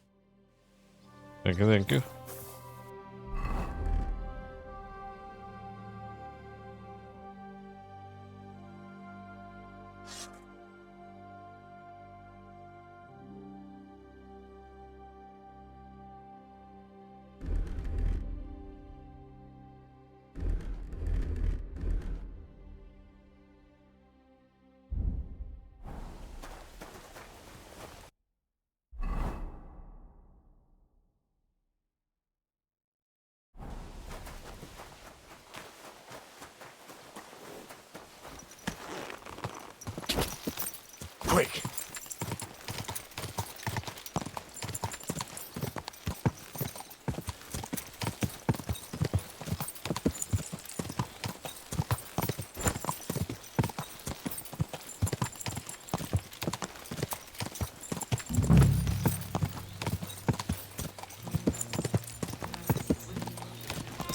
Thank you, thank you. Quick!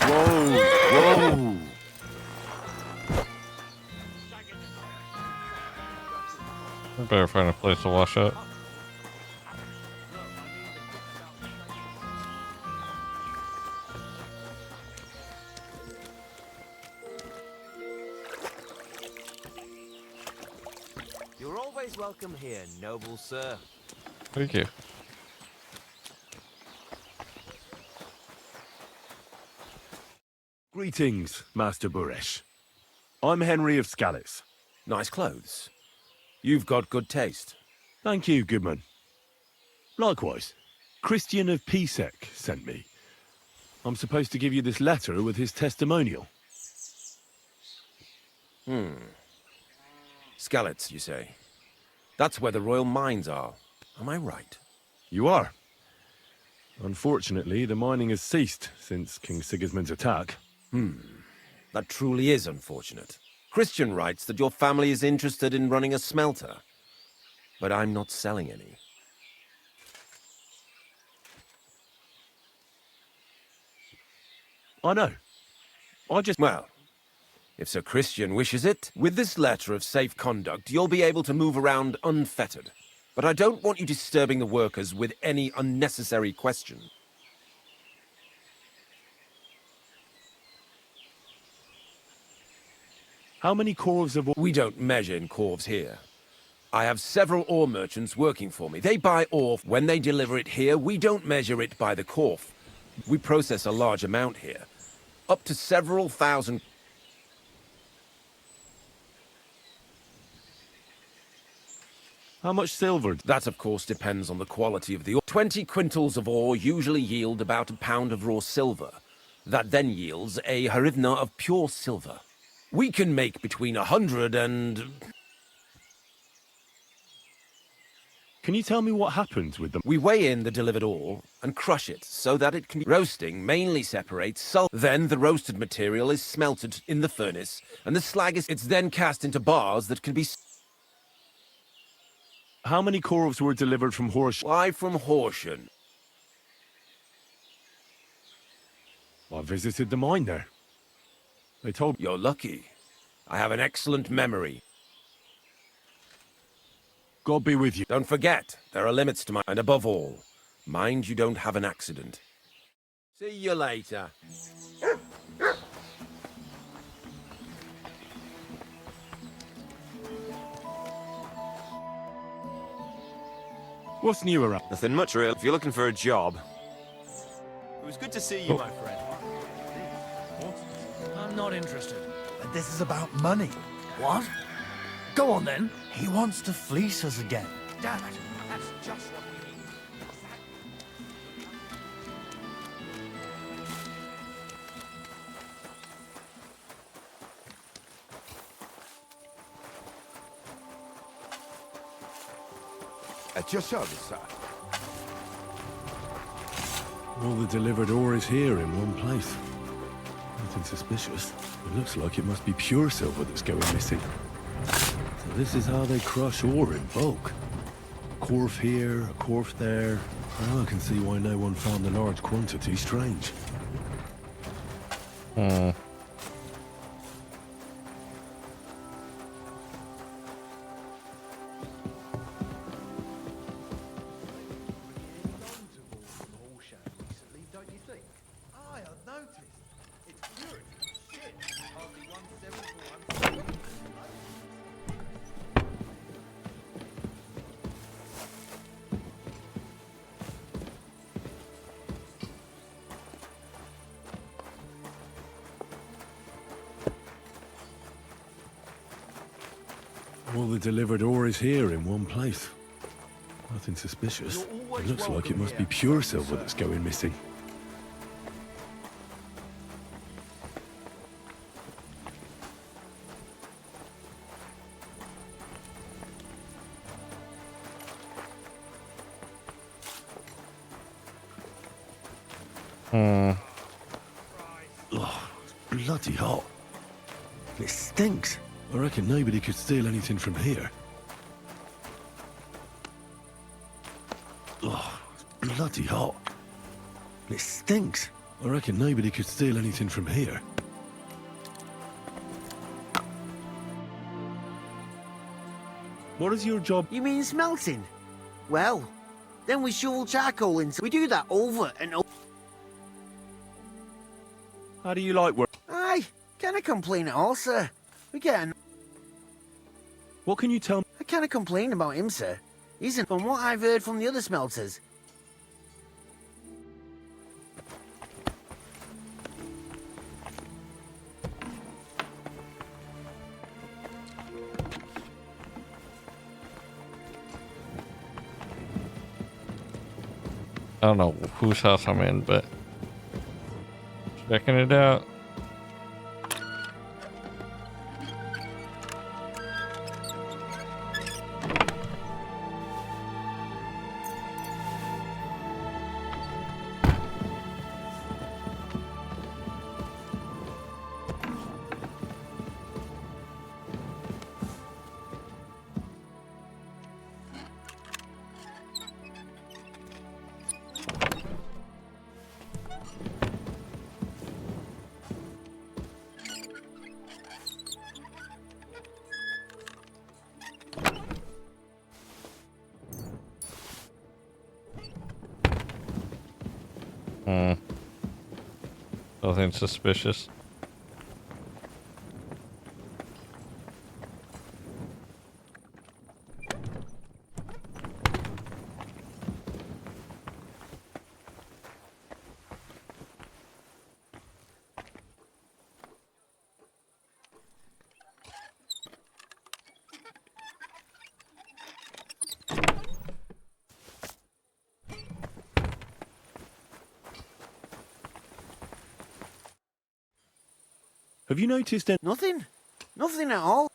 Whoa! I better find a place to wash up. You're always welcome here, noble sir. Thank you. Greetings, Master Buresh. I'm Henry of Skalitz. Nice clothes. You've got good taste. Thank you, Goodman. Likewise, Christian of Pisek sent me. I'm supposed to give you this letter with his testimonial. Skalitz, you say? That's where the royal mines are. Am I right? You are. Unfortunately, the mining has ceased since King Sigismund's attack. That truly is unfortunate. Christian writes that your family is interested in running a smelter. But I'm not selling any. I know. Well, if Sir Christian wishes it, with this letter of safe conduct, you'll be able to move around unfettered. But I don't want you disturbing the workers with any unnecessary question. How many corves of... We don't measure in corves here. I have several ore merchants working for me. They buy ore. When they deliver it here, we don't measure it by the corf. We process a large amount here. Up to several thousand... How much silver? That, of course, depends on the quality of the ore. 20 quintals of ore usually yield about a pound of raw silver. That then yields a hryvnia of pure silver. We can make between 100 and... Can you tell me what happens with them? We weigh in the delivered ore and crush it so that it can be... Roasting mainly separates sulfur. Then the roasted material is smelted in the furnace, and the slag is... It's then cast into bars that can be... How many corves were delivered from Horsham? Why from Horsham? I visited the mine there. They told me... You're lucky. I have an excellent memory. God be with you. Don't forget, there are limits to my... And above all, mind you don't have an accident. See you later. What's new around? Nothing much, real. If you're looking for a job... It was good to see you, my friend. I'm not interested. But this is about money. What? Go on then. He wants to fleece us again. Damn it! That's just what we need. At your service, sir. All the delivered ore is here in one place. Nothing suspicious. It looks like it must be pure silver that's going missing. So this is how they crush ore in bulk. A Corf here, a Corf there. Now I can see why no one found the large quantity strange. All the delivered ore is here in one place. Nothing suspicious. It looks like it must be pure silver that's going missing. Oh, it's bloody hot. It stinks. I reckon nobody could steal anything from here. Oh, it's bloody hot. It stinks. I reckon nobody could steal anything from here. What is your job? You mean smelting? Well, then we shovel charcoal into. We do that over and over. How do you like work? Aye, can't complain at all, sir. We get an... What can you tell me? I can't complain about him, sir. Isn't from what I've heard from the other smelters. I don't know whose house I'm in, but checking it out. Nothing suspicious. Have you noticed any... Nothing. Nothing at all.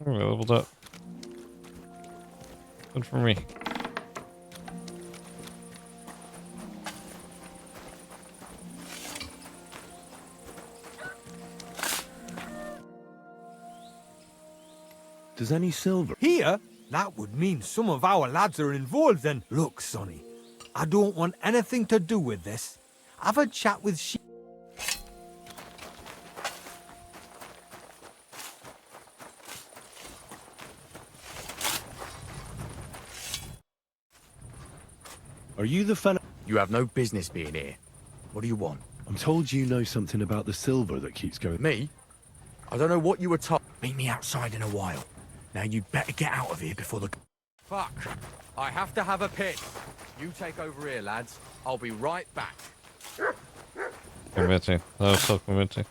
Oh, I leveled up. Good for me. Does any silver... Here? That would mean some of our lads are involved then. Look, Sonny, I don't want anything to do with this. Have a chat with she... Are you the fella? You have no business being here. What do you want? I'm told you know something about the silver that keeps going. Me? I don't know what you were told. Meet me outside in a while. Now you'd better get out of here before the... Fuck. I have to have a piss. You take over here, lads. I'll be right back. Convincing. That was so convincing.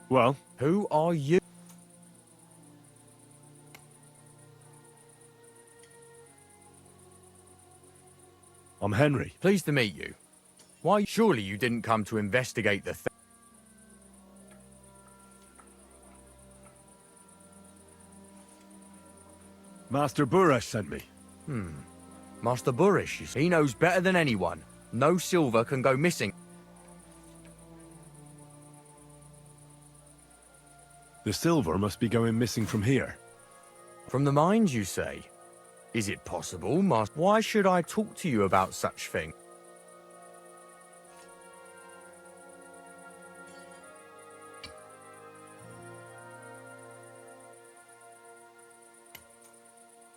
Well, who are you? I'm Henry. Pleased to meet you. Why? Surely you didn't come to investigate the thing. Master Burish sent me. Master Burish, he knows better than anyone. No silver can go missing. The silver must be going missing from here. From the mines, you say? Is it possible, Master? Why should I talk to you about such thing?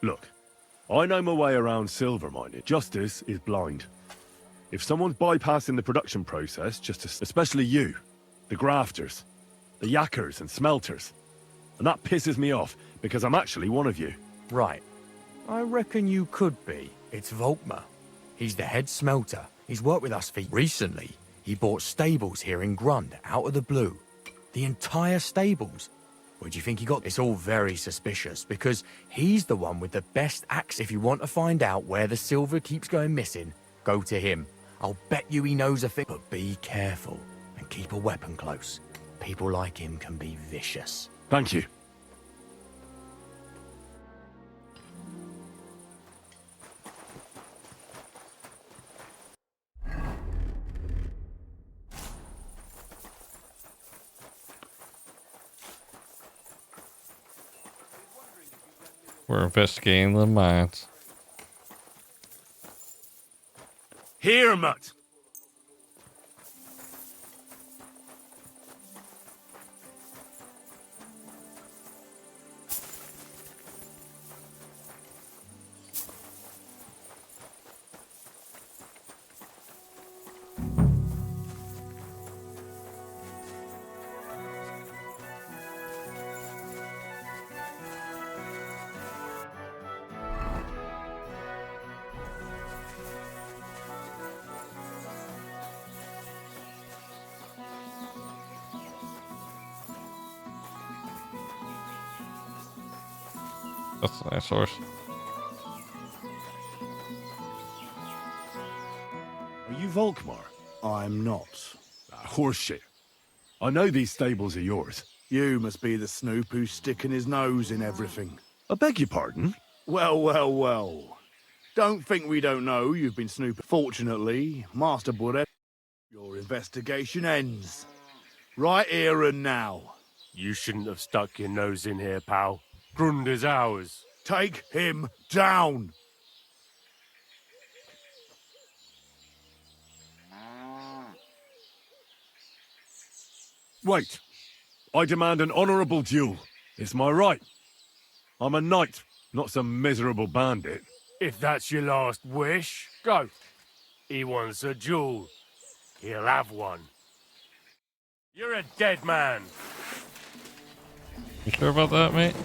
Look, I know my way around silver mining. Justice is blind. If someone's bypassing the production process, especially you, the grafters, the yakkers and smelters, and that pisses me off because I'm actually one of you. Right. I reckon you could be. It's Volkmar. He's the head smelter. He's worked with us for... Recently, he bought stables here in Grund, out of the blue. The entire stables. Where do you think he got? It's all very suspicious, because he's the one with the best axe. If you want to find out where the silver keeps going missing, go to him. I'll bet you he knows a thing. But be careful, and keep a weapon close. People like him can be vicious. Thank you. We're investigating the mines. Here, Mutt! That's a nice horse. Are you Volkmar? I'm not. Horseshit. I know these stables are yours. You must be the snoop who's sticking his nose in everything. I beg your pardon? Well, well, well. Don't think we don't know you've been snooping. Fortunately, Master Burish, your investigation ends. Right here and now. You shouldn't have stuck your nose in here, pal. Grund is ours. Take him down! Wait. I demand an honorable duel. It's my right. I'm a knight, not some miserable bandit. If that's your last wish, go. He wants a duel. He'll have one. You're a dead man. You sure about that, mate?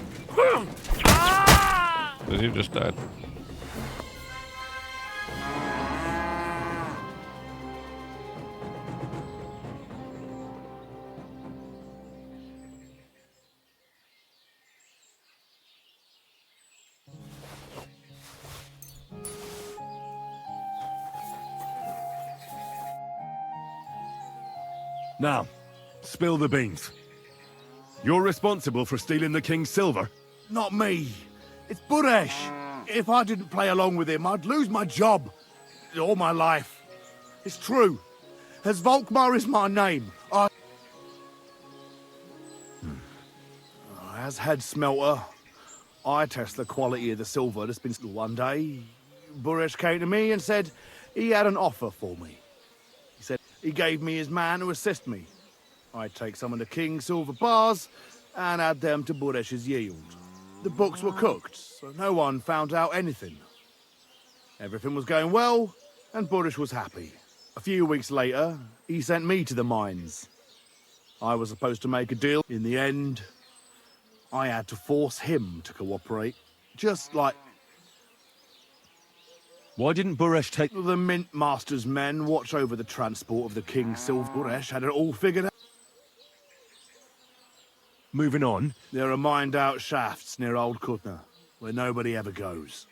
Because you just died. Now, spill the beans. You're responsible for stealing the king's silver? Not me. It's Buresh. If I didn't play along with him, I'd lose my job. All my life. It's true. As Volkmar is my name, As head smelter, I test the quality of the silver that's been... One day, Buresh came to me and said he had an offer for me. He said he gave me his man to assist me. I'd take some of the king's silver bars and add them to Buresh's yield. The books were cooked, so no one found out anything. Everything was going well, and Buresh was happy. A few weeks later, he sent me to the mines. I was supposed to make a deal. In the end, I had to force him to cooperate. Just like... Why didn't Buresh take... The Mint Master's men watch over the transport of the king's silver. Buresh had it all figured out. Moving on. There are mined-out shafts near Old Kutna, where nobody ever goes.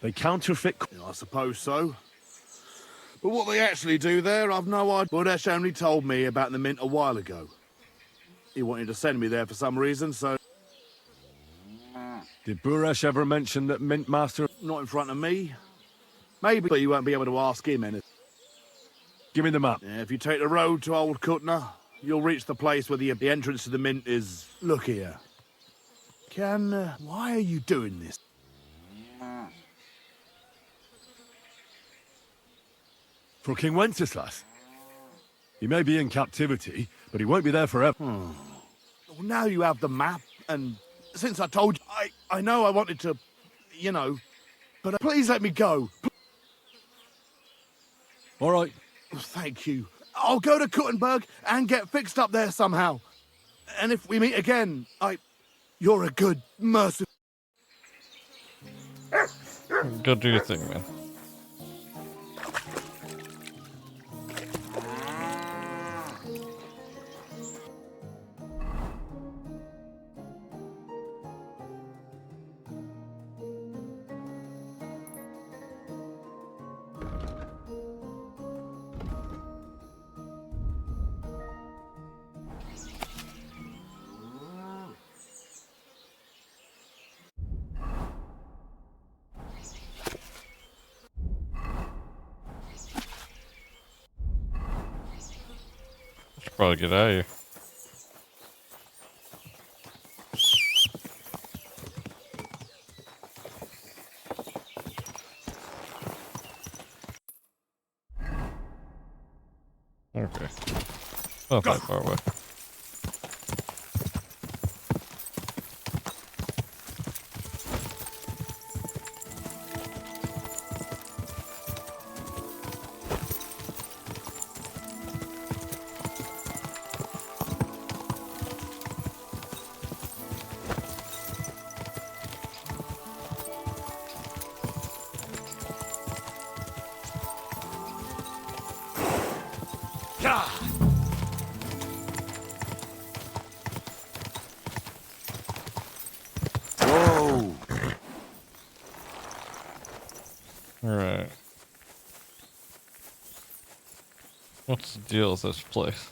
They counterfeit... I suppose so. But what they actually do there, I've no idea. Buresh only told me about the Mint a while ago. He wanted to send me there for some reason, so... Did Buresh ever mention that Mint Master... Not in front of me. Maybe, but you won't be able to ask him anything. Give me the map. Yeah, if you take the road to Old Kutna, you'll reach the place where the entrance to the Mint is... Look here. Why are you doing this? For King Wenceslas. He may be in captivity, but he won't be there forever. Well, now you have the map, and since I told you, I know I wanted to, you know, but please let me go. All right. Thank you. I'll go to Kuttenberg and get fixed up there somehow. And if we meet again, you're a good, merciful... Go do your thing, man. Should probably get out of here. Okay. Not that far away. Whoa! Alright. What's the deal with this place?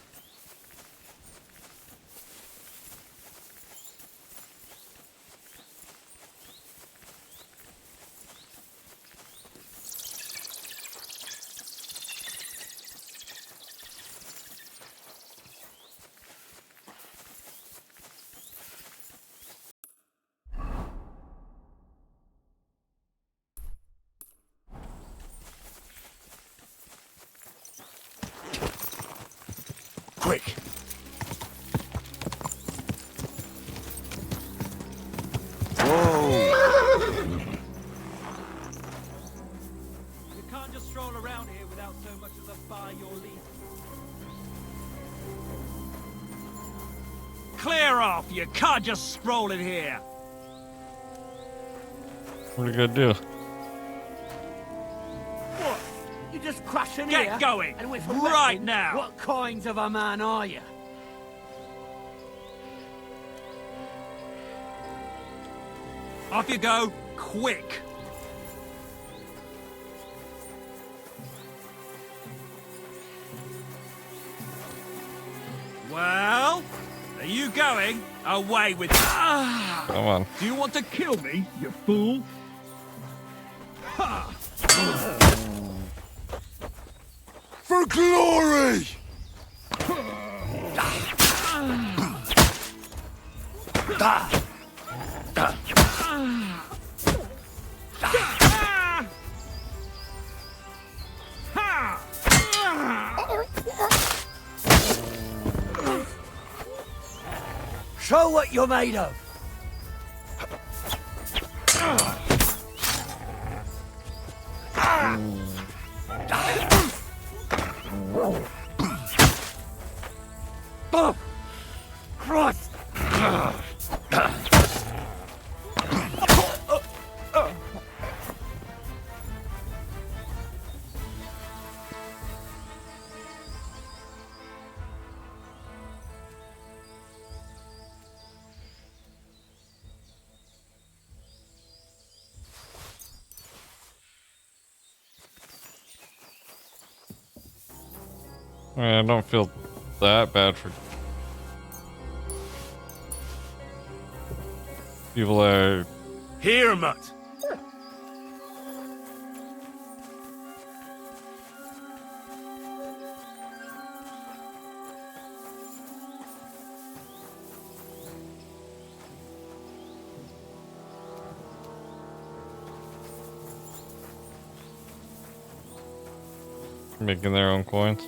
Quick! Whoa! You can't just stroll around here without so much as a by your leave. Clear off! You can't just stroll in here! What are you gonna do? What? You just crash in Get here? going! And with Right now! What kind of a man are you? Off you go, quick! you going? Away with it. Come on. Do you want to kill me, you fool? Ha! For glory! Show what you're made of. Christ! I don't feel that bad for people that are... Here, Mutt! making their own coins.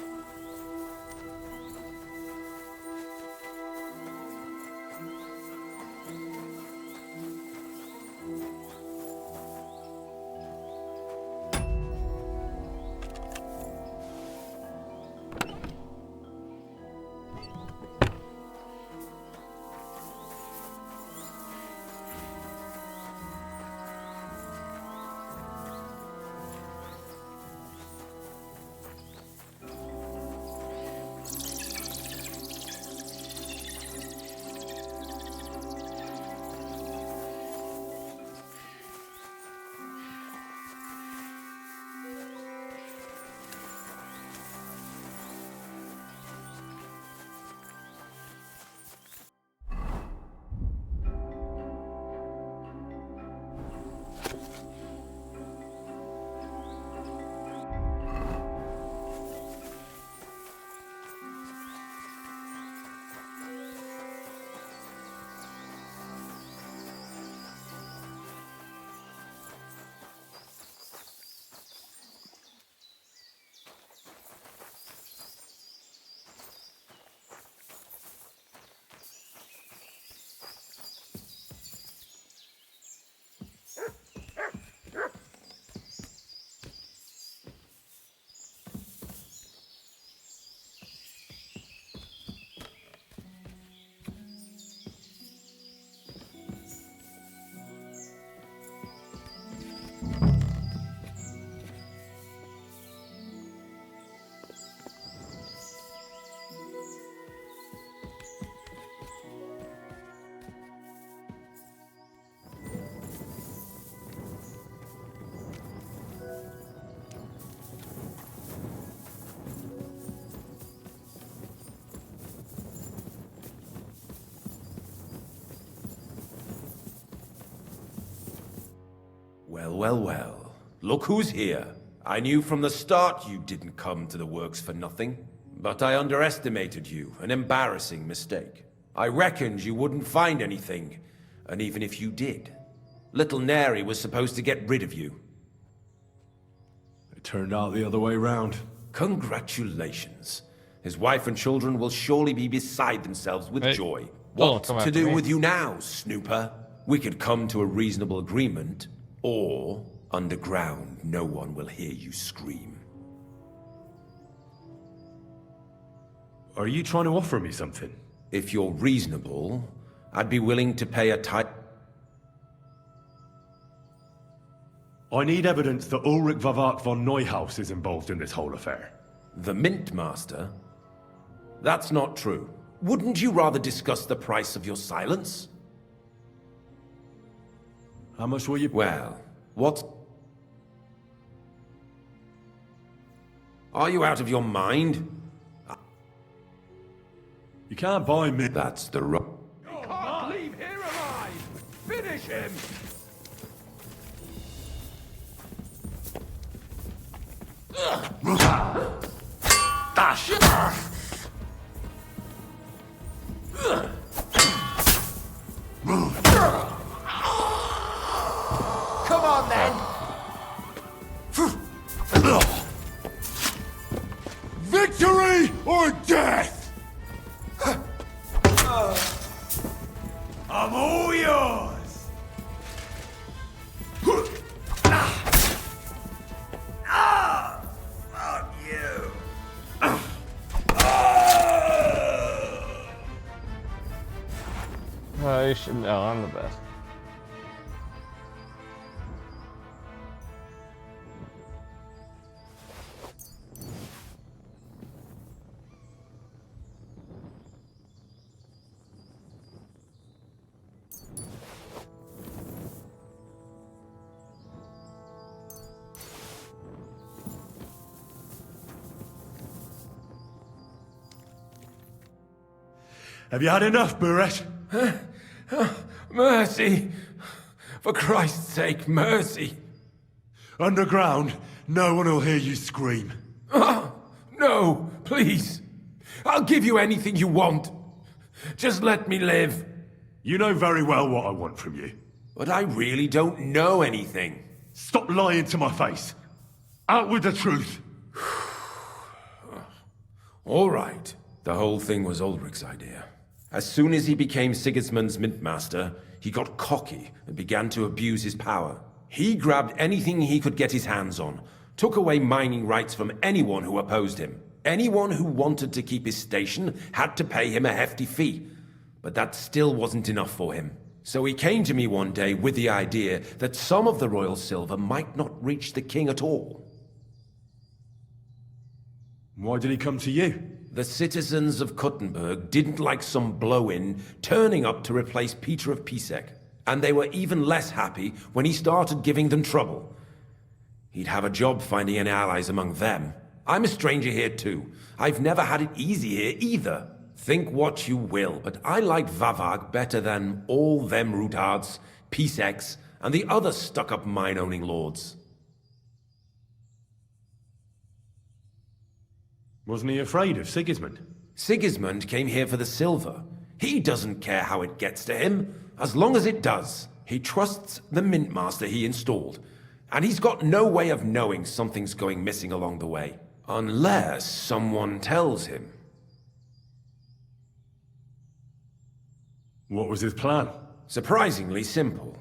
Well, well, well. Look who's here. I knew from the start you didn't come to the works for nothing. But I underestimated you, an embarrassing mistake. I reckoned you wouldn't find anything, and even if you did, little Neri was supposed to get rid of you. It turned out the other way round. Congratulations. His wife and children will surely be beside themselves with joy. What come to after do me. with you now, snooper? We could come to a reasonable agreement, or underground, no one will hear you scream. Are you trying to offer me something? If you're reasonable, I'd be willing to pay a tight... I need evidence that Ulrich Vavart von Neuhaus is involved in this whole affair. The Mint Master? That's not true. Wouldn't you rather discuss the price of your silence? How much will you... Well, what... Are you out of your mind? You can't buy me. That's the wrong. You can't leave here alive! Finish him! Dash! Come on, then. Victory or death! I'm all yours! Fuck you! You should know I'm the best. Have you had enough, Buret? Mercy! For Christ's sake, mercy! Underground, no one will hear you scream. No, please. I'll give you anything you want. Just let me live. You know very well what I want from you. But I really don't know anything. Stop lying to my face. Out with the truth. All right. The whole thing was Ulrich's idea. As soon as he became Sigismund's Mintmaster, he got cocky and began to abuse his power. He grabbed anything he could get his hands on, took away mining rights from anyone who opposed him. Anyone who wanted to keep his station had to pay him a hefty fee. But that still wasn't enough for him. So he came to me one day with the idea that some of the royal silver might not reach the king at all. Why did he come to you? The citizens of Kuttenberg didn't like some blow-in turning up to replace Peter of Pisek, and they were even less happy when he started giving them trouble. He'd have a job finding any allies among them. I'm a stranger here too. I've never had it easy here either. Think what you will, but I like Vavag better than all them Rutards, Piseks, and the other stuck-up mine-owning lords. Wasn't he afraid of Sigismund? Sigismund came here for the silver. He doesn't care how it gets to him, as long as it does. He trusts the Mintmaster he installed, and he's got no way of knowing something's going missing along the way. Unless someone tells him. What was his plan? Surprisingly simple.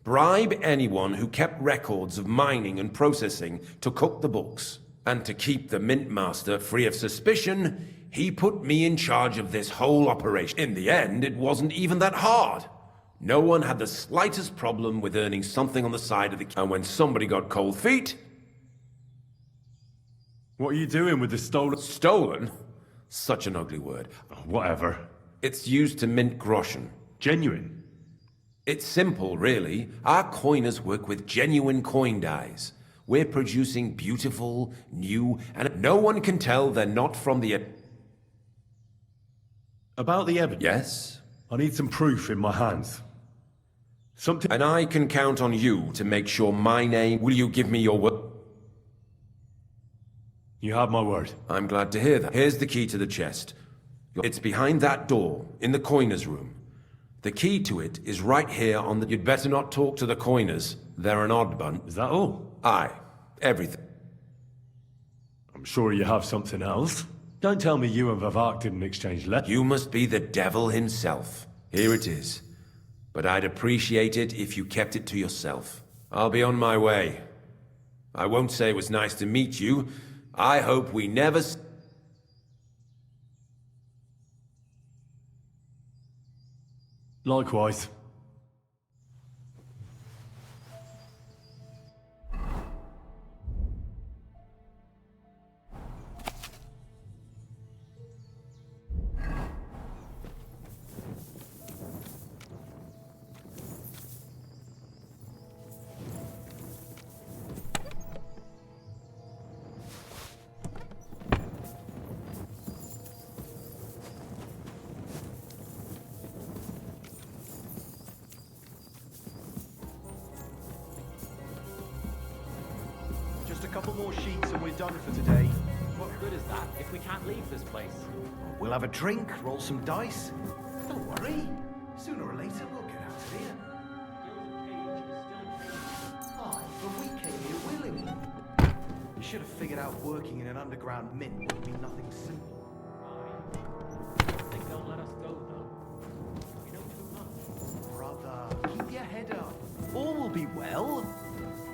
Bribe anyone who kept records of mining and processing to cook the books. And to keep the Mintmaster free of suspicion, he put me in charge of this whole operation. In the end, it wasn't even that hard. No one had the slightest problem with earning something on the side of the... And when somebody got cold feet... What are you doing with the stolen... Stolen? Such an ugly word. Oh, whatever. It's used to mint groschen. Genuine? It's simple, really. Our coiners work with genuine coin dies. We're producing beautiful, new, and no one can tell they're not from the... About the evidence? Yes? I need some proof in my hands. Something... And I can count on you to make sure my name... Will you give me your word? You have my word. I'm glad to hear that. Here's the key to the chest. It's behind that door, in the coiner's room. The key to it is right here on the... You'd better not talk to the coiners. They're an odd bunch. Is that all? Aye. Everything. I'm sure you have something else. Don't tell me you and Vavak didn't exchange letters. You must be the devil himself. Here it is. But I'd appreciate it if you kept it to yourself. I'll be on my way. I won't say it was nice to meet you. I hope we never... Likewise. and we're done for today. What good is that if we can't leave this place? We'll have a drink, roll some dice. Don't worry. Sooner or later, we'll get out of here. Aye, but we came here willingly. You should have figured out working in an underground mint would be nothing simple. I think they'll let us go, though. We know too much. Brother, keep your head up. All will be well.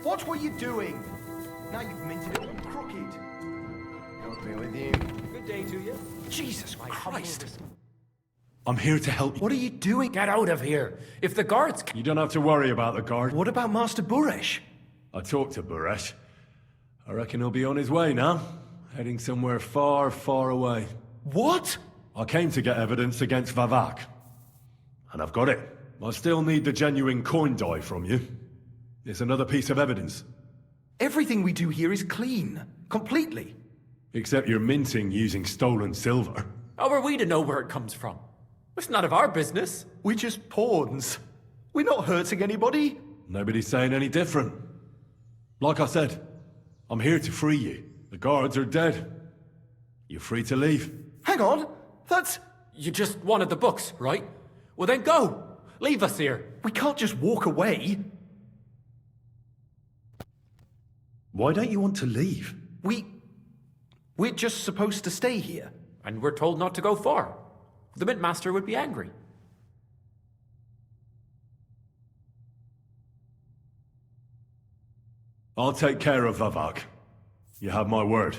Watch what you're doing. Now you've minted it all crooked. God be with you. Good day to you. Jesus Christ. I'm here to help you. What are you doing? Get out of here. If the guards... You don't have to worry about the guard. What about Master Buresh? I talked to Buresh. I reckon he'll be on his way now. Heading somewhere far, far away. What? I came to get evidence against Vavak. And I've got it. I still need the genuine coin die from you. It's another piece of evidence. Everything we do here is clean. Completely. Except you're minting using stolen silver. How are we to know where it comes from? It's none of our business. We're just pawns. We're not hurting anybody. Nobody's saying any different. Like I said, I'm here to free you. The guards are dead. You're free to leave. Hang on. That's... You just wanted the books, right? Well then go. Leave us here. We can't just walk away. Why don't you want to leave? We're just supposed to stay here. And we're told not to go far. The Mint Master would be angry. I'll take care of Vavak. You have my word.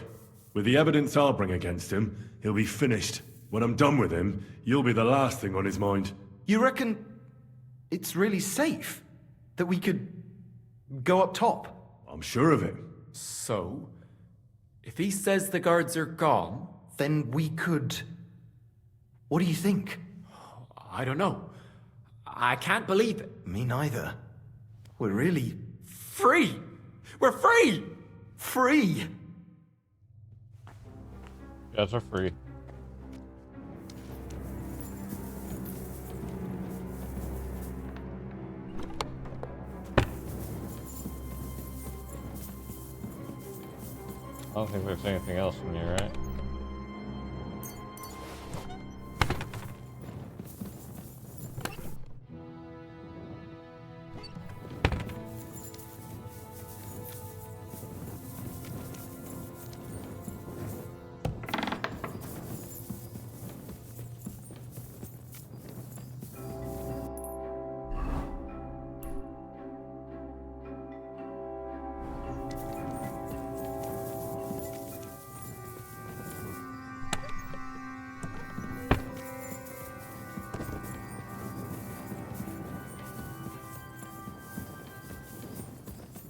With the evidence I'll bring against him, he'll be finished. When I'm done with him, you'll be the last thing on his mind. You reckon it's really safe that we could go up top? I'm sure of it. So, if he says the guards are gone... Then we could... What do you think? I don't know. I can't believe it. Me neither. We're really... Free! We're free! Free! You guys are free. I don't think there's anything else in here, right?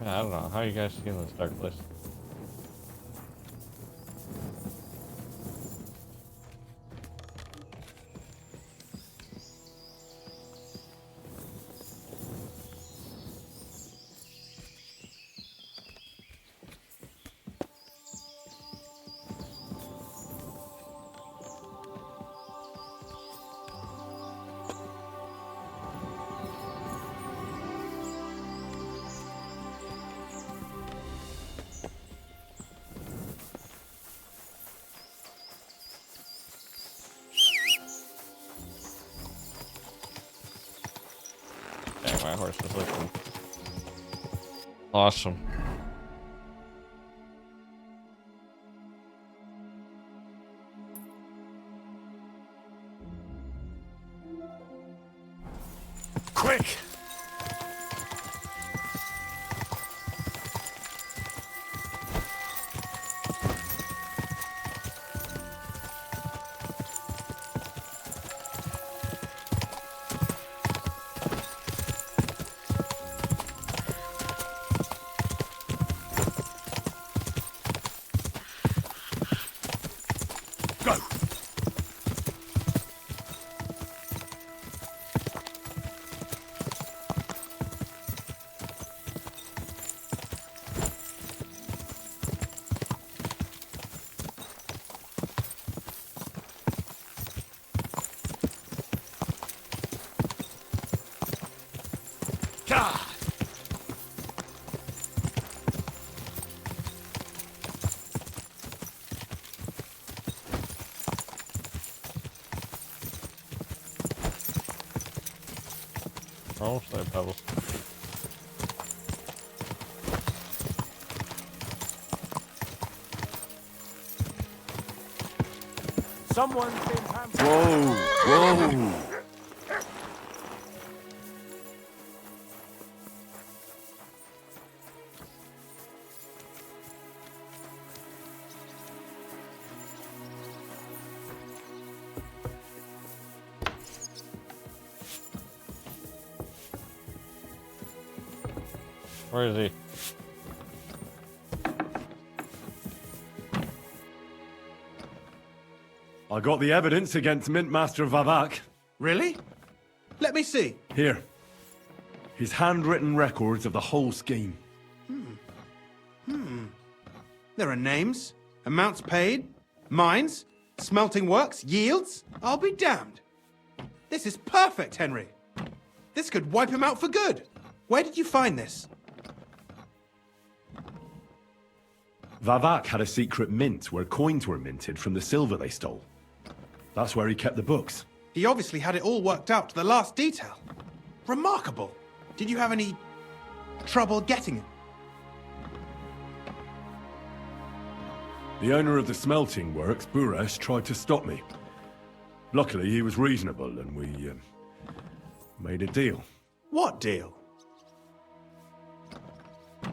I don't know. How are you guys seeing this dark place? My horse is looking awesome. Quick! Almost there, Pebbles. Someone's been hampered. Whoa! Whoa! Where is he? I got the evidence against Mintmaster Vavak. Really? Let me see. Here. His handwritten records of the whole scheme. There are names, amounts paid, mines, smelting works, yields. I'll be damned. This is perfect, Henry. This could wipe him out for good. Where did you find this? Vavak had a secret mint where coins were minted from the silver they stole. That's where he kept the books. He obviously had it all worked out to the last detail. Remarkable. Did you have any trouble getting it? The owner of the smelting works, Buresh, tried to stop me. Luckily, he was reasonable and we made a deal. What deal?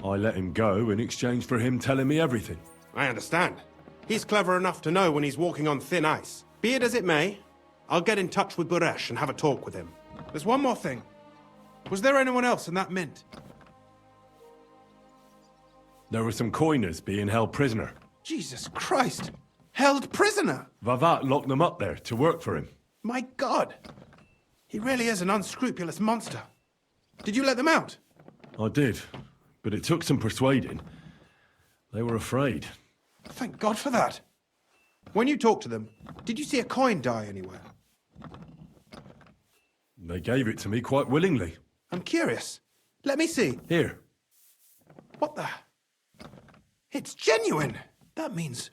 I let him go in exchange for him telling me everything. I understand. He's clever enough to know when he's walking on thin ice. Be it as it may, I'll get in touch with Buresh and have a talk with him. There's one more thing. Was there anyone else in that mint? There were some coiners being held prisoner. Jesus Christ! Held prisoner! Vavak locked them up there to work for him. My God! He really is an unscrupulous monster. Did you let them out? I did, but it took some persuading. They were afraid. Thank God for that. When you talked to them, did you see a coin die anywhere? They gave it to me quite willingly. I'm curious. Let me see. Here. What the? It's genuine! That means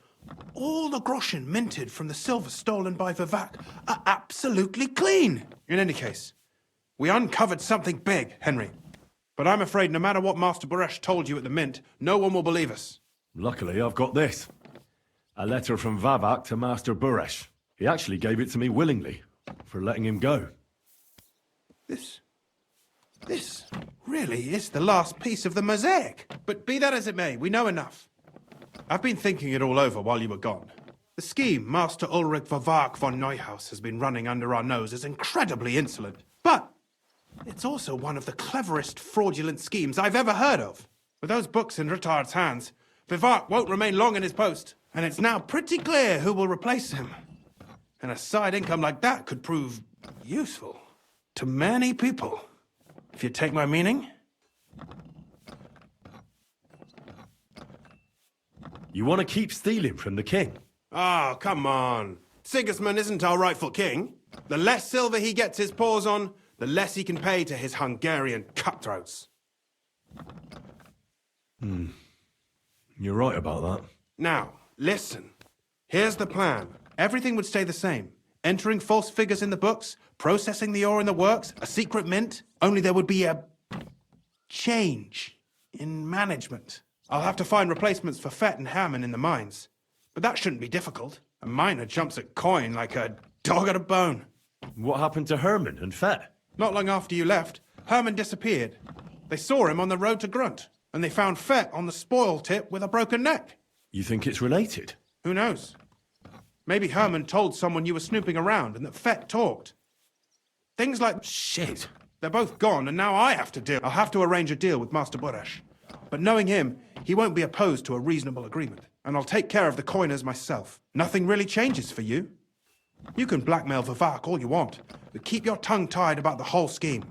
all the groschen minted from the silver stolen by Vavak are absolutely clean! In any case, we uncovered something big, Henry. But I'm afraid no matter what Master Buresh told you at the mint, no one will believe us. Luckily, I've got this. A letter from Vavak to Master Buresh. He actually gave it to me willingly, for letting him go. This really is the last piece of the mosaic. But be that as it may, we know enough. I've been thinking it all over while you were gone. The scheme Master Ulrich Vavak von Neuhaus has been running under our nose is incredibly insolent. But it's also one of the cleverest fraudulent schemes I've ever heard of. With those books in Rittard's hands, Vavak won't remain long in his post, and it's now pretty clear who will replace him. And a side income like that could prove useful to many people, if you take my meaning. You want to keep stealing from the king? Oh, come on. Sigismund isn't our rightful king. The less silver he gets his paws on, the less he can pay to his Hungarian cutthroats. You're right about that. Now, listen. Here's the plan. Everything would stay the same. Entering false figures in the books, processing the ore in the works, a secret mint. Only there would be a change in management. I'll have to find replacements for Fett and Hammond in the mines. But that shouldn't be difficult. A miner jumps at coin like a dog at a bone. What happened to Herman and Fett? Not long after you left, Herman disappeared. They saw him on the road to Grunt, and they found Fett on the spoil tip with a broken neck. You think it's related? Who knows? Maybe Herman told someone you were snooping around and that Fett talked. Things like... Shit. They're both gone, and now I have to deal. I'll have to arrange a deal with Master Buresh. But knowing him, he won't be opposed to a reasonable agreement. And I'll take care of the coiners myself. Nothing really changes for you. You can blackmail Vavak all you want, but keep your tongue tied about the whole scheme.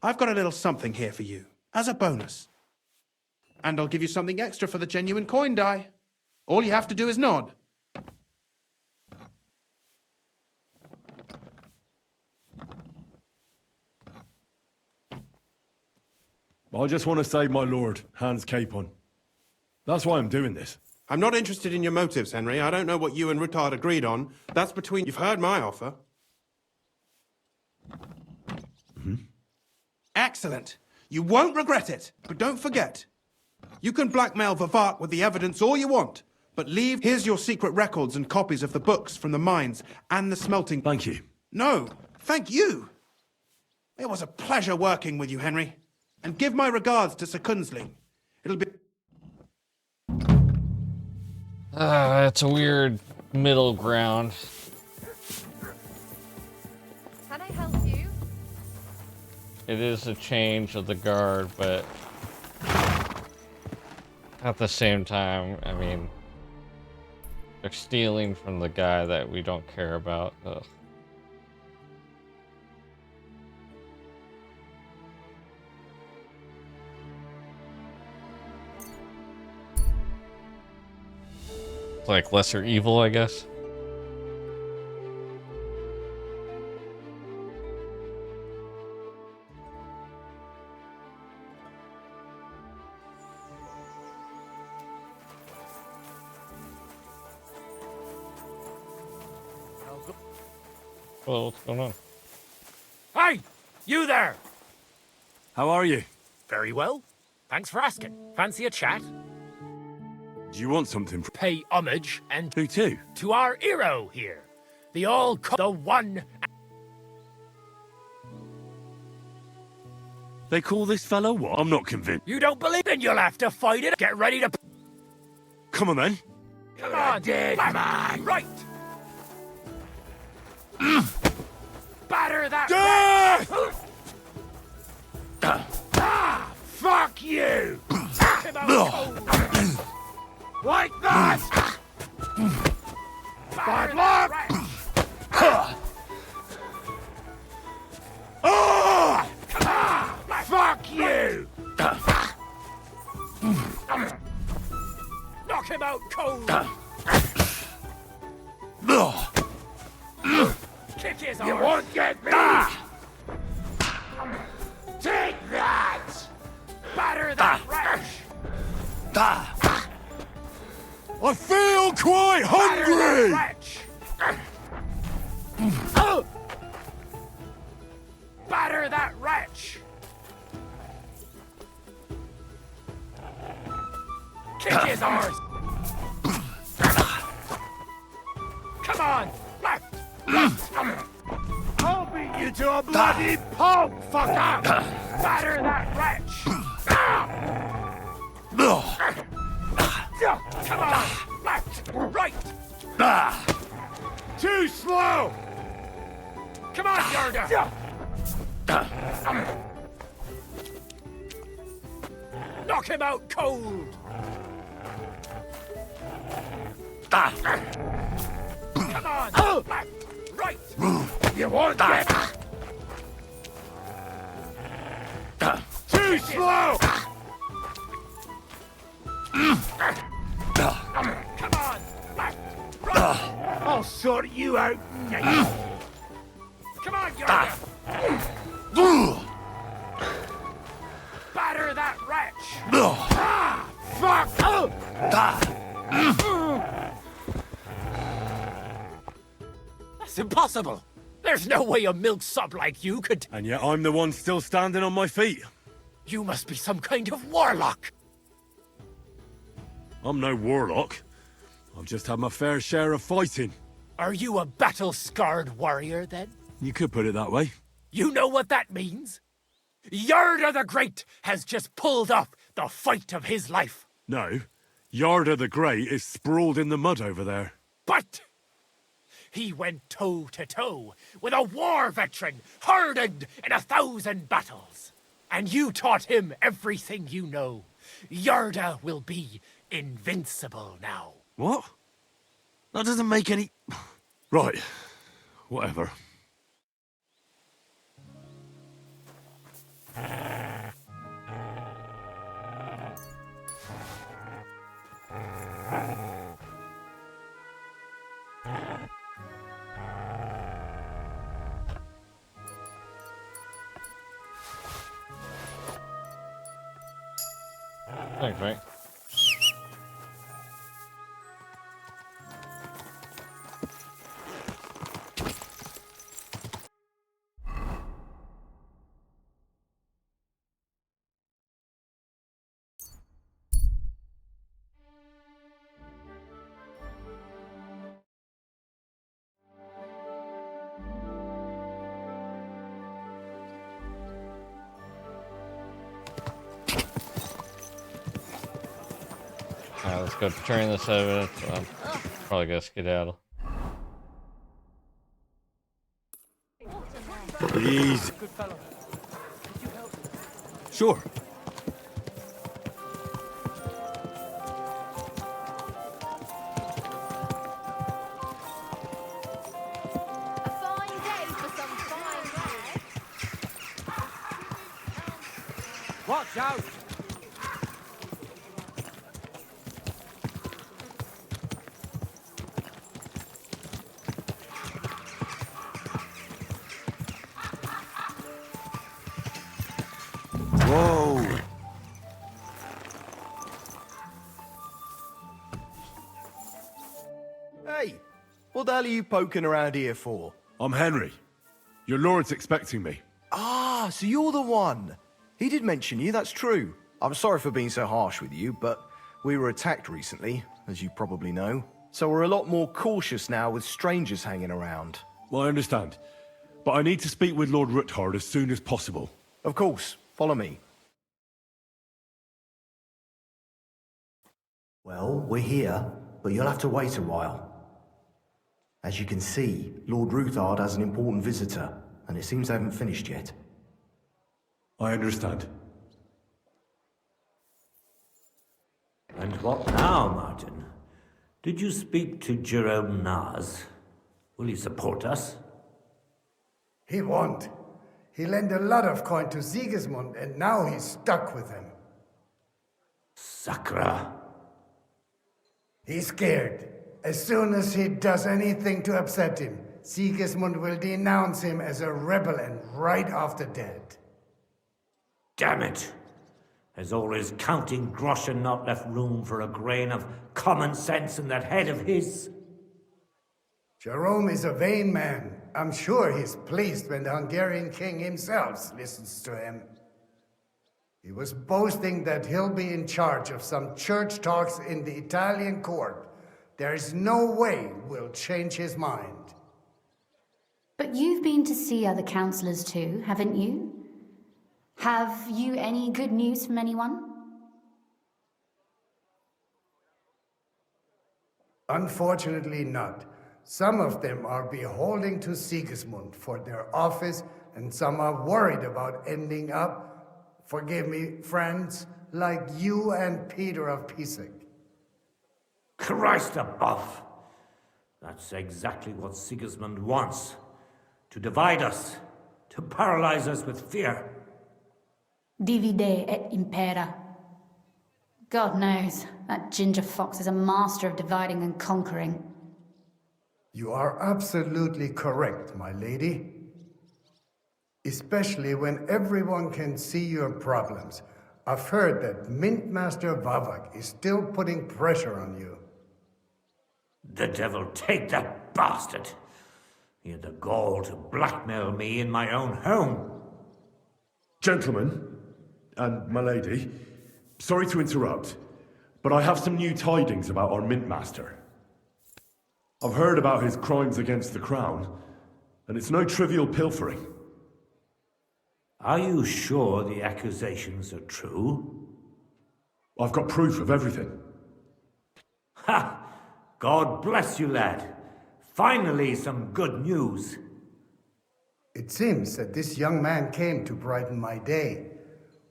I've got a little something here for you, as a bonus. And I'll give you something extra for the genuine coin die. All you have to do is nod. I just want to save my lord, Hans Capon. That's why I'm doing this. I'm not interested in your motives, Henry. I don't know what you and Rittard agreed on. That's between... You've heard my offer. Excellent. You won't regret it. But don't forget, you can blackmail Vivart with the evidence all you want, but here's your secret records and copies of the books from the mines and the smelting... Thank you. No, thank you. It was a pleasure working with you, Henry. And give my regards to Sir Kingsley. It'll be... It's a weird middle ground. Can I help you? It is a change of the guard, but at the same time, I mean, they're stealing from the guy that we don't care about. Ugh. Like lesser evil, I guess. Well, what's going on? Hey! You there! How are you? Very well. Thanks for asking. Fancy a chat? Do you want something? Pay homage and... Who to? To our hero here. The the one... They call this fellow what? I'm not convinced. You don't believe it? You'll have to fight it. Get ready to... Come on, then. Come on, dead man. Right. Batter that... Fuck you! Like that! Bad luck! Fuck you! Knock him out cold! Kick his arse! You won't get me! Take that! Batter that wretch! I feel quite hungry! Batter that wretch! Kick his arse! Come on! Left! I'll beat you to a bloody pulp, fucker! Batter that wretch! Come on! Left! Right! Too slow! Come on, Yarda! Knock him out cold! Come on! Left! Right! You won't get... Too slow! Come on! Left! Right! I'll sort you out! Come on, Yarda! Batter that wretch! Fuck! That's impossible! There's no way a milksop like you could... And yet I'm the one still standing on my feet. You must be some kind of warlock! I'm no warlock. I've just had my fair share of fighting. Are you a battle-scarred warrior, then? You could put it that way. You know what that means? Yarda the Great has just pulled off the fight of his life. No. Yarda the Great is sprawled in the mud over there. But he went toe-to-toe with a war veteran hardened in 1,000 battles. And you taught him everything you know. Yarda will be invincible now. What? That doesn't make any... Right. Whatever. Thanks, mate. let's go turn this evidence. I'm probably gonna skedaddle. Please. Sure. Watch out! Whoa! Hey, what the hell are you poking around here for? I'm Henry. Your lord's expecting me. Ah, so you're the one. He did mention you, that's true. I'm sorry for being so harsh with you, but we were attacked recently, as you probably know. So we're a lot more cautious now with strangers hanging around. Well, I understand. But I need to speak with Lord Ruthard as soon as possible. Of course, follow me. Well, we're here, but you'll have to wait a while. As you can see, Lord Ruthard has an important visitor, and it seems they haven't finished yet. I understand. And what now, Martin? Did you speak to Jerome Naz? Will he support us? He won't. He lent a lot of coin to Sigismund, and now he's stuck with him. Sakra. He's scared. As soon as he does anything to upset him, Sigismund will denounce him as a rebel and right off the dead. Damn it! Has all his counting groschen not left room for a grain of common sense in that head of his? Jerome is a vain man. I'm sure he's pleased when the Hungarian king himself listens to him. He was boasting that he'll be in charge of some church talks in the Italian court. There's no way we'll change his mind. But you've been to see other councillors too, haven't you? Have you any good news from anyone? Unfortunately not. Some of them are beholden to Sigismund for their office, and some are worried about ending up, forgive me, friends, like you and Peter of Pisak. Christ above! That's exactly what Sigismund wants. To divide us. To paralyze us with fear. Divide et impera. God knows, that ginger fox is a master of dividing and conquering. You are absolutely correct, my lady. Especially when everyone can see your problems. I've heard that Mintmaster Vavak is still putting pressure on you. The devil take that bastard! He had the gall to blackmail me in my own home. Gentlemen, and my lady, sorry to interrupt, but I have some new tidings about our Mintmaster. I've heard about his crimes against the crown, and it's no trivial pilfering. Are you sure the accusations are true? I've got proof of everything. Ha! God bless you, lad. Finally, some good news. It seems that this young man came to brighten my day.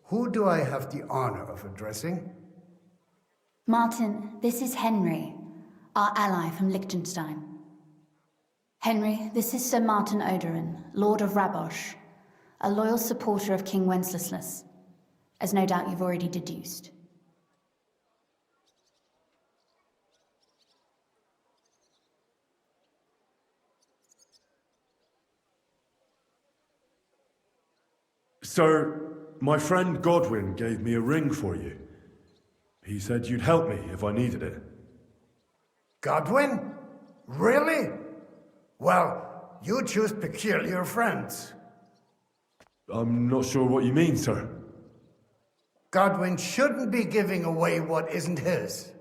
Who do I have the honor of addressing? Martin, this is Henry, our ally from Liechtenstein. Henry, this is Sir Martin Odoran, Lord of Rabosh, a loyal supporter of King Wenceslas, as no doubt you've already deduced. Sir, my friend Godwin gave me a ring for you. He said you'd help me if I needed it. Godwin? Really? Well, you choose peculiar friends. I'm not sure what you mean, sir. Godwin shouldn't be giving away what isn't his.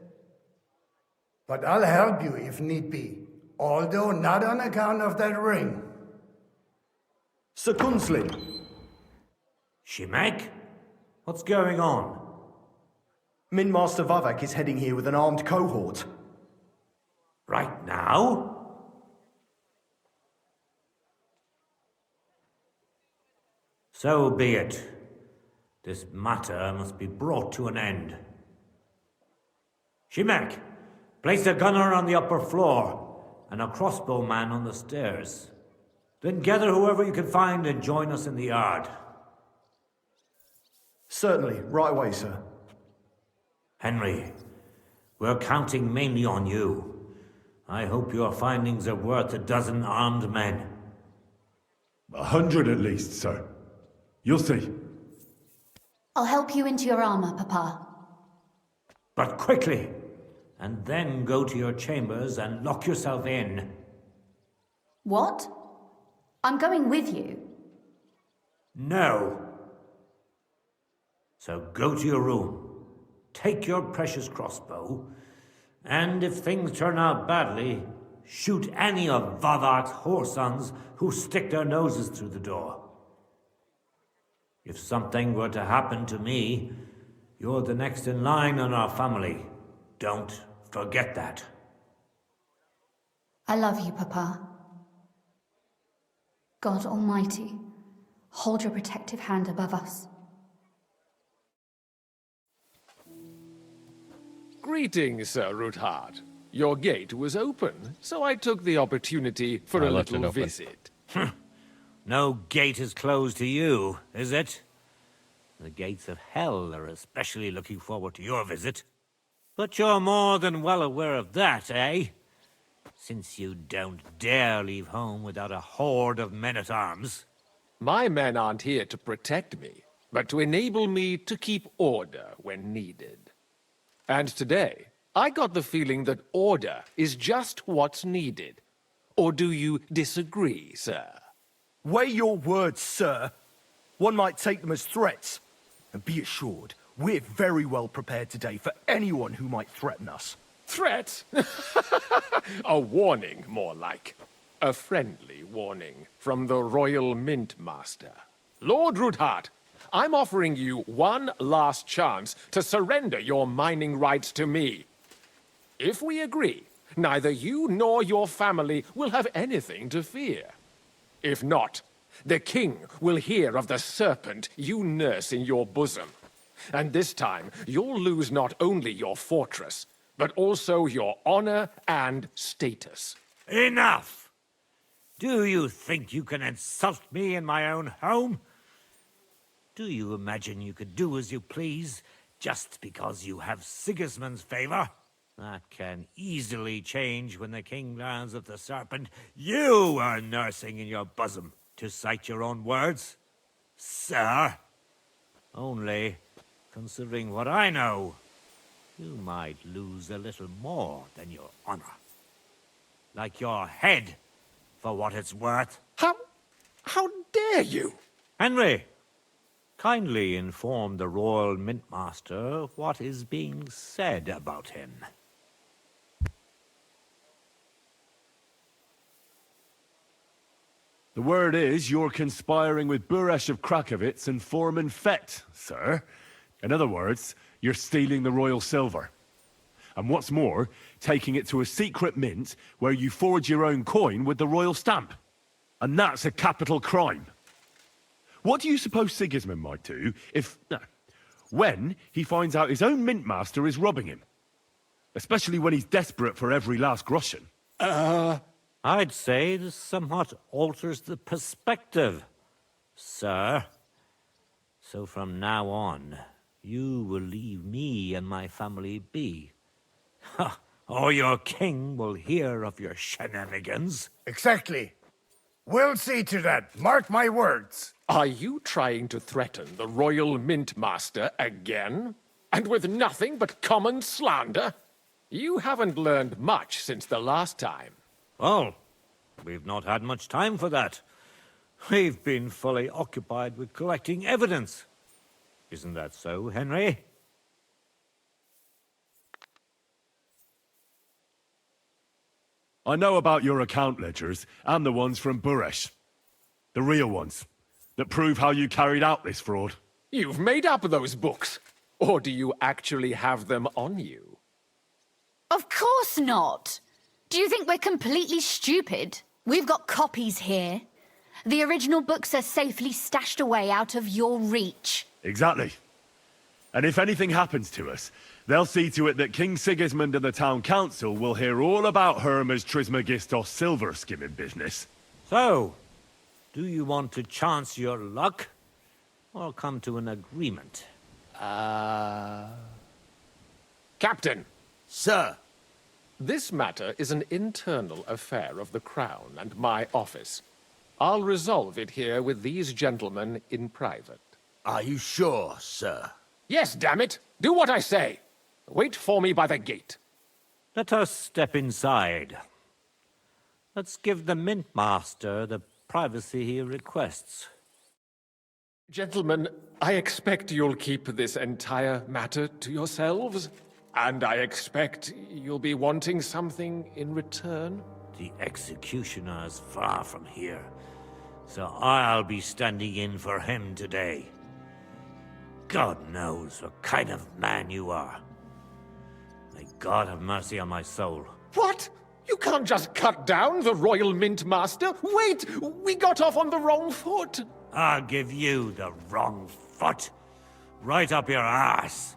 But I'll help you if need be, although not on account of that ring. Sir Kunzlin. Shimek? What's going on? Min Master Vavak is heading here with an armed cohort. Right now? So be it. This matter must be brought to an end. Shimek, place a gunner on the upper floor and a crossbowman on the stairs. Then gather whoever you can find and join us in the yard. Certainly, right away, sir. Henry, we're counting mainly on you. I hope your findings are worth a dozen armed men. 100 at least, sir. You'll see. I'll help you into your armor, Papa. But quickly, and then go to your chambers and lock yourself in. What? I'm going with you. No. So go to your room, take your precious crossbow, and if things turn out badly, shoot any of Vavak's whoresons who stick their noses through the door. If something were to happen to me, you're the next in line in our family. Don't forget that. I love you, Papa. God Almighty, hold your protective hand above us. Greetings, Sir Ruthard. Your gate was open, so I took the opportunity for a little visit. No gate is closed to you, is it? The gates of hell are especially looking forward to your visit. But you're more than well aware of that, eh? Since you don't dare leave home without a horde of men-at-arms. My men aren't here to protect me, but to enable me to keep order when needed. And today, I got the feeling that order is just what's needed. Or do you disagree, sir? Weigh your words, sir. One might take them as threats. And be assured, we're very well prepared today for anyone who might threaten us. Threat? A warning, more like. A friendly warning from the Royal Mint Master. Lord Ruthard, I'm offering you one last chance to surrender your mining rights to me. If we agree, neither you nor your family will have anything to fear. If not, the king will hear of the serpent you nurse in your bosom. And this time, you'll lose not only your fortress, but also your honor and status. Enough! Do you think you can insult me in my own home? Do you imagine you could do as you please just because you have Sigismund's favor? That can easily change when the king learns of the serpent you are nursing in your bosom, to cite your own words, sir. Only, considering what I know, you might lose a little more than your honor. Like your head, for what it's worth. How dare you? Henry, kindly inform the Royal Mintmaster what is being said about him. The word is you're conspiring with Buresh of Krakowitz and Foreman Fett, sir. In other words, you're stealing the royal silver. And what's more, taking it to a secret mint where you forge your own coin with the royal stamp. And that's a capital crime. What do you suppose Sigismund might do if... when he finds out his own mint master is robbing him? Especially when he's desperate for every last groschen. I'd say this somewhat alters the perspective, sir. So from now on, you will leave me and my family be. Or your king will hear of your shenanigans. Exactly. We'll see to that. Mark my words. Are you trying to threaten the Royal Mint Master again? And with nothing but common slander? You haven't learned much since the last time. Well, we've not had much time for that. We've been fully occupied with collecting evidence. Isn't that so, Henry? I know about your account ledgers and the ones from Buresh. The real ones, that prove how you carried out this fraud. You've made up those books. Or do you actually have them on you? Of course not. Do you think we're completely stupid? We've got copies here. The original books are safely stashed away out of your reach. Exactly. And if anything happens to us, they'll see to it that King Sigismund and the town council will hear all about Hermes Trismegistos silver skimming business. So, do you want to chance your luck, or come to an agreement? Captain! Sir! This matter is an internal affair of the Crown and my office. I'll resolve it here with these gentlemen in private. Are you sure, sir? Yes, damn it! Do what I say! Wait for me by the gate. Let us step inside. Let's give the Mint Master the privacy he requests. Gentlemen, I expect you'll keep this entire matter to yourselves. And I expect you'll be wanting something in return. The executioner is far from here, so I'll be standing in for him today. God knows what kind of man you are. May God have mercy on my soul. What? You can't just cut down the Royal Mint Master? Wait! We got off on the wrong foot! I'll give you the wrong foot. Right up your ass.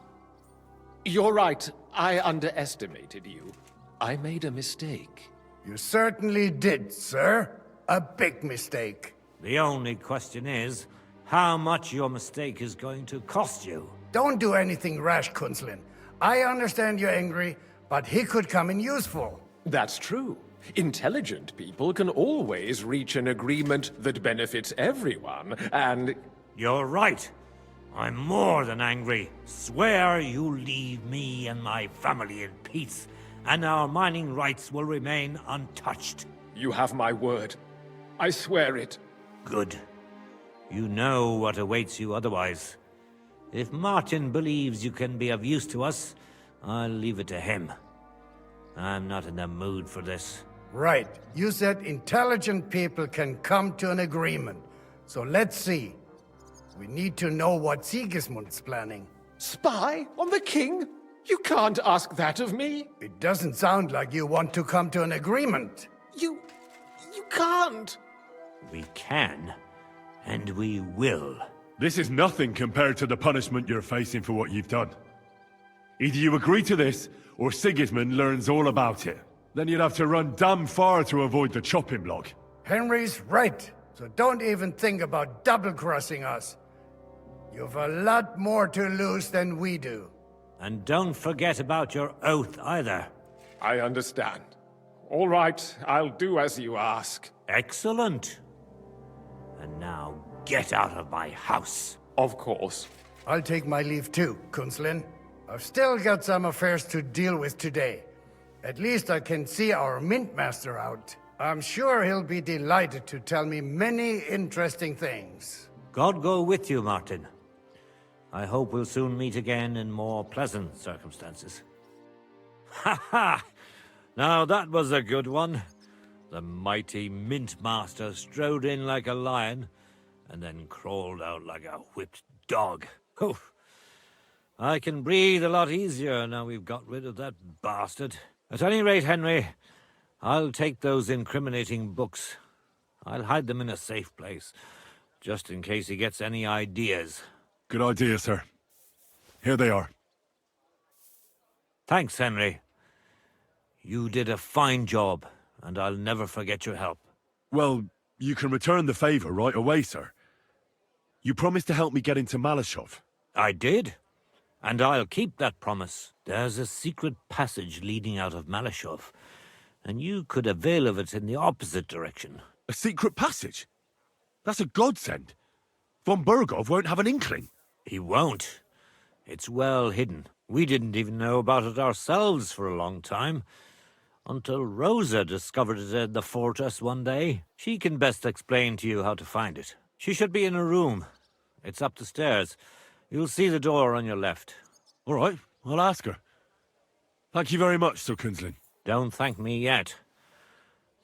You're right. I underestimated you. I made a mistake. You certainly did, sir. A big mistake. The only question is, how much your mistake is going to cost you. Don't do anything rash, Kunzlin. I understand you're angry, but he could come in useful. That's true. Intelligent people can always reach an agreement that benefits everyone, and... You're right. I'm more than angry. Swear you leave me and my family in peace, and our mining rights will remain untouched. You have my word. I swear it. Good. You know what awaits you otherwise. If Martin believes you can be of use to us, I'll leave it to him. I'm not in the mood for this. Right. You said intelligent people can come to an agreement. So let's see. We need to know what Sigismund's planning. Spy on the king? You can't ask that of me. It doesn't sound like you want to come to an agreement. You can't. We can, and we will. This is nothing compared to the punishment you're facing for what you've done. Either you agree to this, or Sigismund learns all about it. Then you'd have to run damn far to avoid the chopping block. Henry's right, so don't even think about double-crossing us. You've a lot more to lose than we do. And don't forget about your oath either. I understand. All right, I'll do as you ask. Excellent. And now get out of my house. Of course. I'll take my leave too, Kunzlin. I've still got some affairs to deal with today. At least I can see our Mint Master out. I'm sure he'll be delighted to tell me many interesting things. God go with you, Martin. I hope we'll soon meet again in more pleasant circumstances. Ha ha! Now that was a good one. The mighty Mint Master strode in like a lion, and then crawled out like a whipped dog. Oof. I can breathe a lot easier now we've got rid of that bastard. At any rate, Henry, I'll take those incriminating books. I'll hide them in a safe place, just in case he gets any ideas. Good idea, sir. Here they are. Thanks, Henry. You did a fine job, and I'll never forget your help. Well, you can return the favor right away, sir. You promised to help me get into Malashov. I did. And I'll keep that promise. There's a secret passage leading out of Malashov, and you could avail of it in the opposite direction. A secret passage? That's a godsend. Von Burgov won't have an inkling. He won't. It's well hidden. We didn't even know about it ourselves for a long time, until Rosa discovered it in the fortress one day. She can best explain to you how to find it. She should be in her room. It's up the stairs. You'll see the door on your left. All right, I'll ask her. Thank you very much, Sir Kunzlin. Don't thank me yet.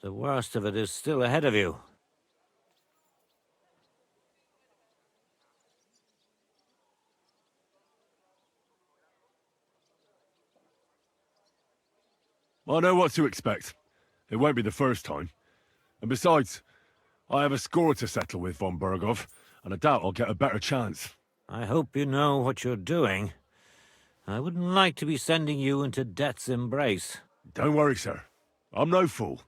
The worst of it is still ahead of you. I know what to expect. It won't be the first time. And besides, I have a score to settle with von Berghoff, and I doubt I'll get a better chance. I hope you know what you're doing. I wouldn't like to be sending you into death's embrace. Don't worry, sir. I'm no fool.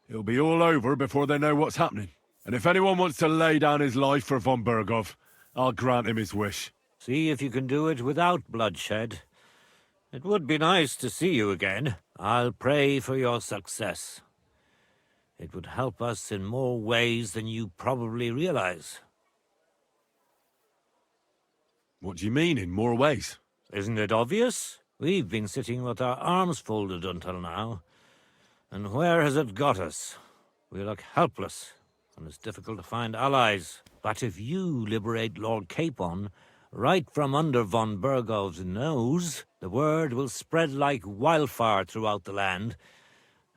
It'll be all over before they know what's happening. And if anyone wants to lay down his life for von Berghoff, I'll grant him his wish. See if you can do it without bloodshed. It would be nice to see you again. I'll pray for your success. It would help us in more ways than you probably realize. What do you mean, in more ways? Isn't it obvious? We've been sitting with our arms folded until now. And where has it got us? We look helpless, and it's difficult to find allies. But if you liberate Lord Capon, right from under von Berghoff's nose, the word will spread like wildfire throughout the land,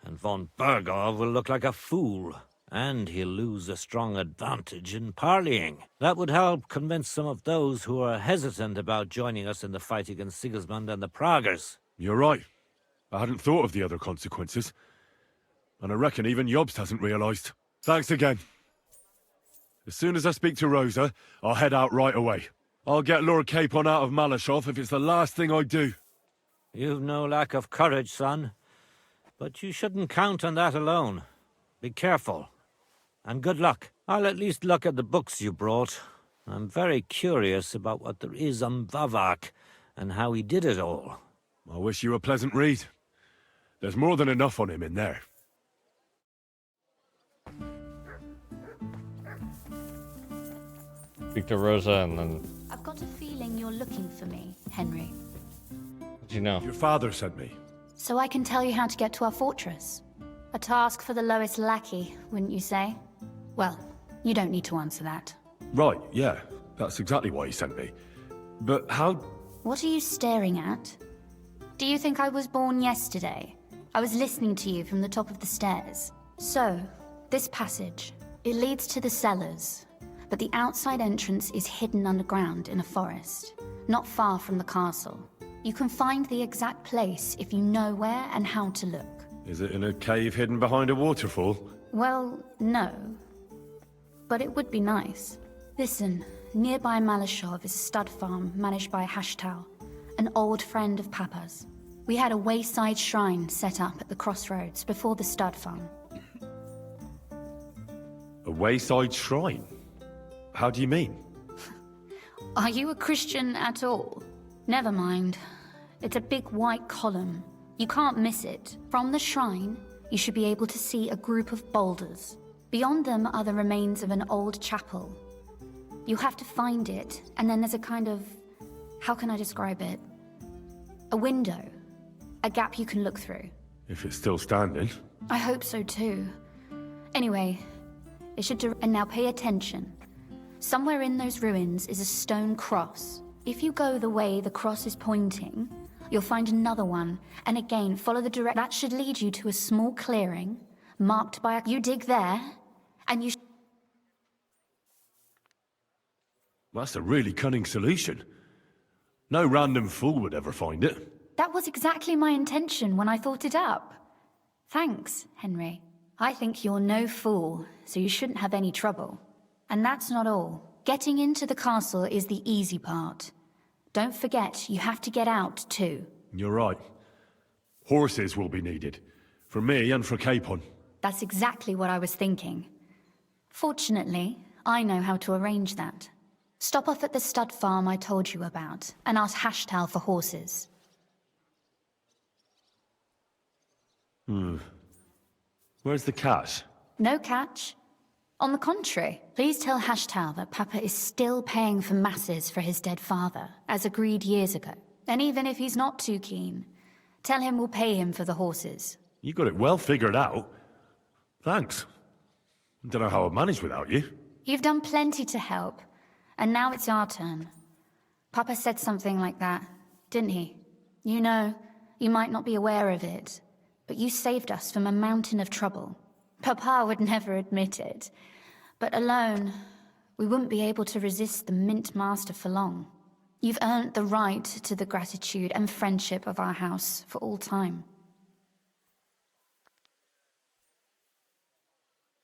and von Berghoff will look like a fool, and he'll lose a strong advantage in parleying. That would help convince some of those who are hesitant about joining us in the fight against Sigismund and the Praguers. You're right. I hadn't thought of the other consequences. And I reckon even Jobst hasn't realised. Thanks again. As soon as I speak to Rosa, I'll head out right away. I'll get Lord Capon out of Malashov if it's the last thing I do. You've no lack of courage, son. But you shouldn't count on that alone. Be careful. And good luck. I'll at least look at the books you brought. I'm very curious about what there is on Vavak and how he did it all. I wish you a pleasant read. There's more than enough on him in there. Speak to Rosa and then... I've got a feeling you're looking for me, Henry. What do you know? Your father sent me. So I can tell you how to get to our fortress. A task for the lowest lackey, wouldn't you say? Well, you don't need to answer that. Right, yeah. That's exactly why he sent me. But how... What are you staring at? Do you think I was born yesterday? I was listening to you from the top of the stairs. So, this passage, it leads to the cellars, but the outside entrance is hidden underground in a forest, not far from the castle. You can find the exact place if you know where and how to look. Is it in a cave hidden behind a waterfall? Well, no. But it would be nice. Listen, nearby Malashov is a stud farm managed by Hashtal, an old friend of Papa's. We had a wayside shrine set up at the crossroads before the stud farm. A wayside shrine? How do you mean? Are you a Christian at all? Never mind. It's a big white column. You can't miss it. From the shrine, you should be able to see a group of boulders. Beyond them are the remains of an old chapel. You have to find it, and then there's a kind of... how can I describe it? A window. A gap you can look through. If it's still standing. I hope so too. Anyway, it should... And now pay attention. Somewhere in those ruins is a stone cross. If you go the way the cross is pointing, you'll find another one, and again, follow the direct... That should lead you to a small clearing, marked by a... You dig there, and you... That's a really cunning solution. No random fool would ever find it. That was exactly my intention when I thought it up. Thanks, Henry. I think you're no fool, so you shouldn't have any trouble. And that's not all. Getting into the castle is the easy part. Don't forget, you have to get out, too. You're right. Horses will be needed. For me and for Capon. That's exactly what I was thinking. Fortunately, I know how to arrange that. Stop off at the stud farm I told you about, and ask Hashtal for horses. Where's the cash? No catch. On the contrary, please tell Hashtal that Papa is still paying for masses for his dead father, as agreed years ago. And even if he's not too keen, tell him we'll pay him for the horses. You got it well figured out. Thanks. Don't know how I'd manage without you. You've done plenty to help, and now it's our turn. Papa said something like that, didn't he? You know, you might not be aware of it, but you saved us from a mountain of trouble. Papa would never admit it, but alone, we wouldn't be able to resist the Mint Master for long. You've earned the right to the gratitude and friendship of our house for all time.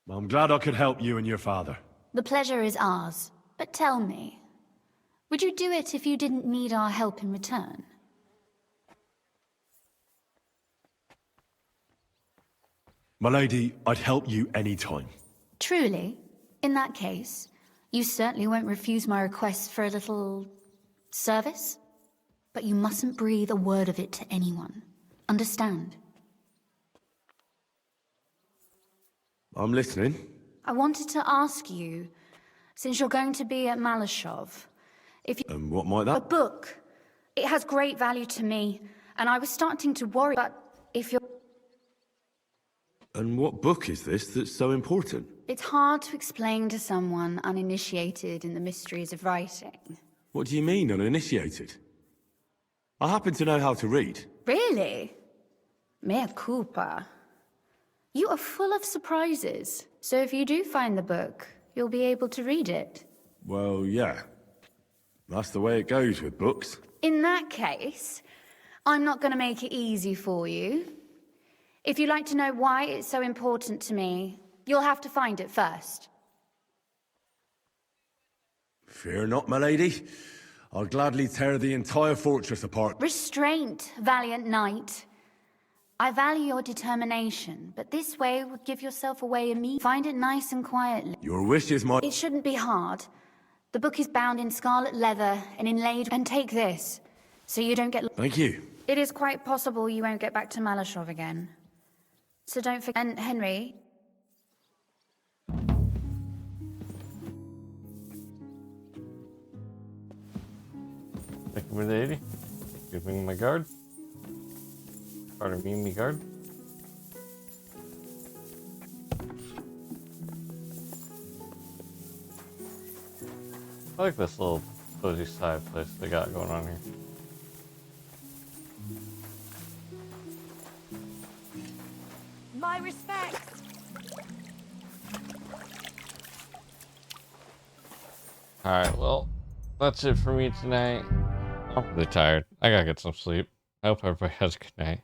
I'm glad I could help you and your father. The pleasure is ours. But tell me, would you do it if you didn't need our help in return? My lady, I'd help you any time. Truly? In that case, you certainly won't refuse my request for a little service? But you mustn't breathe a word of it to anyone. Understand? I'm listening. I wanted to ask you, since you're going to be at Malashov, if you... And what might A that? book. It has great value to me, and I was starting to worry, but if you're... And what book is this that's so important? It's hard to explain to someone uninitiated in the mysteries of writing. What do you mean, uninitiated? I happen to know how to read. Really? Mea culpa. You are full of surprises, so if you do find the book, you'll be able to read it. Well, yeah. That's the way it goes with books. In that case, I'm not going to make it easy for you. If you'd like to know why it's so important to me, you'll have to find it first. Fear not, my lady. I'll gladly tear the entire fortress apart. Restraint, valiant knight. I value your determination, but this way would give yourself away immediately. Find it nice and quietly. Your wish is my... It shouldn't be hard. The book is bound in scarlet leather and inlaid... And take this, so you don't get... Thank you. It is quite possible you won't get back to Malashov again. So don't forget... And Henry... Thank you, my lady. Give me my guard. Pardon me, me guard. I like this little cozy side place they got going on here. My respects. Alright, well, that's it for me tonight. I'm really tired. I gotta get some sleep. I hope everybody has a good night.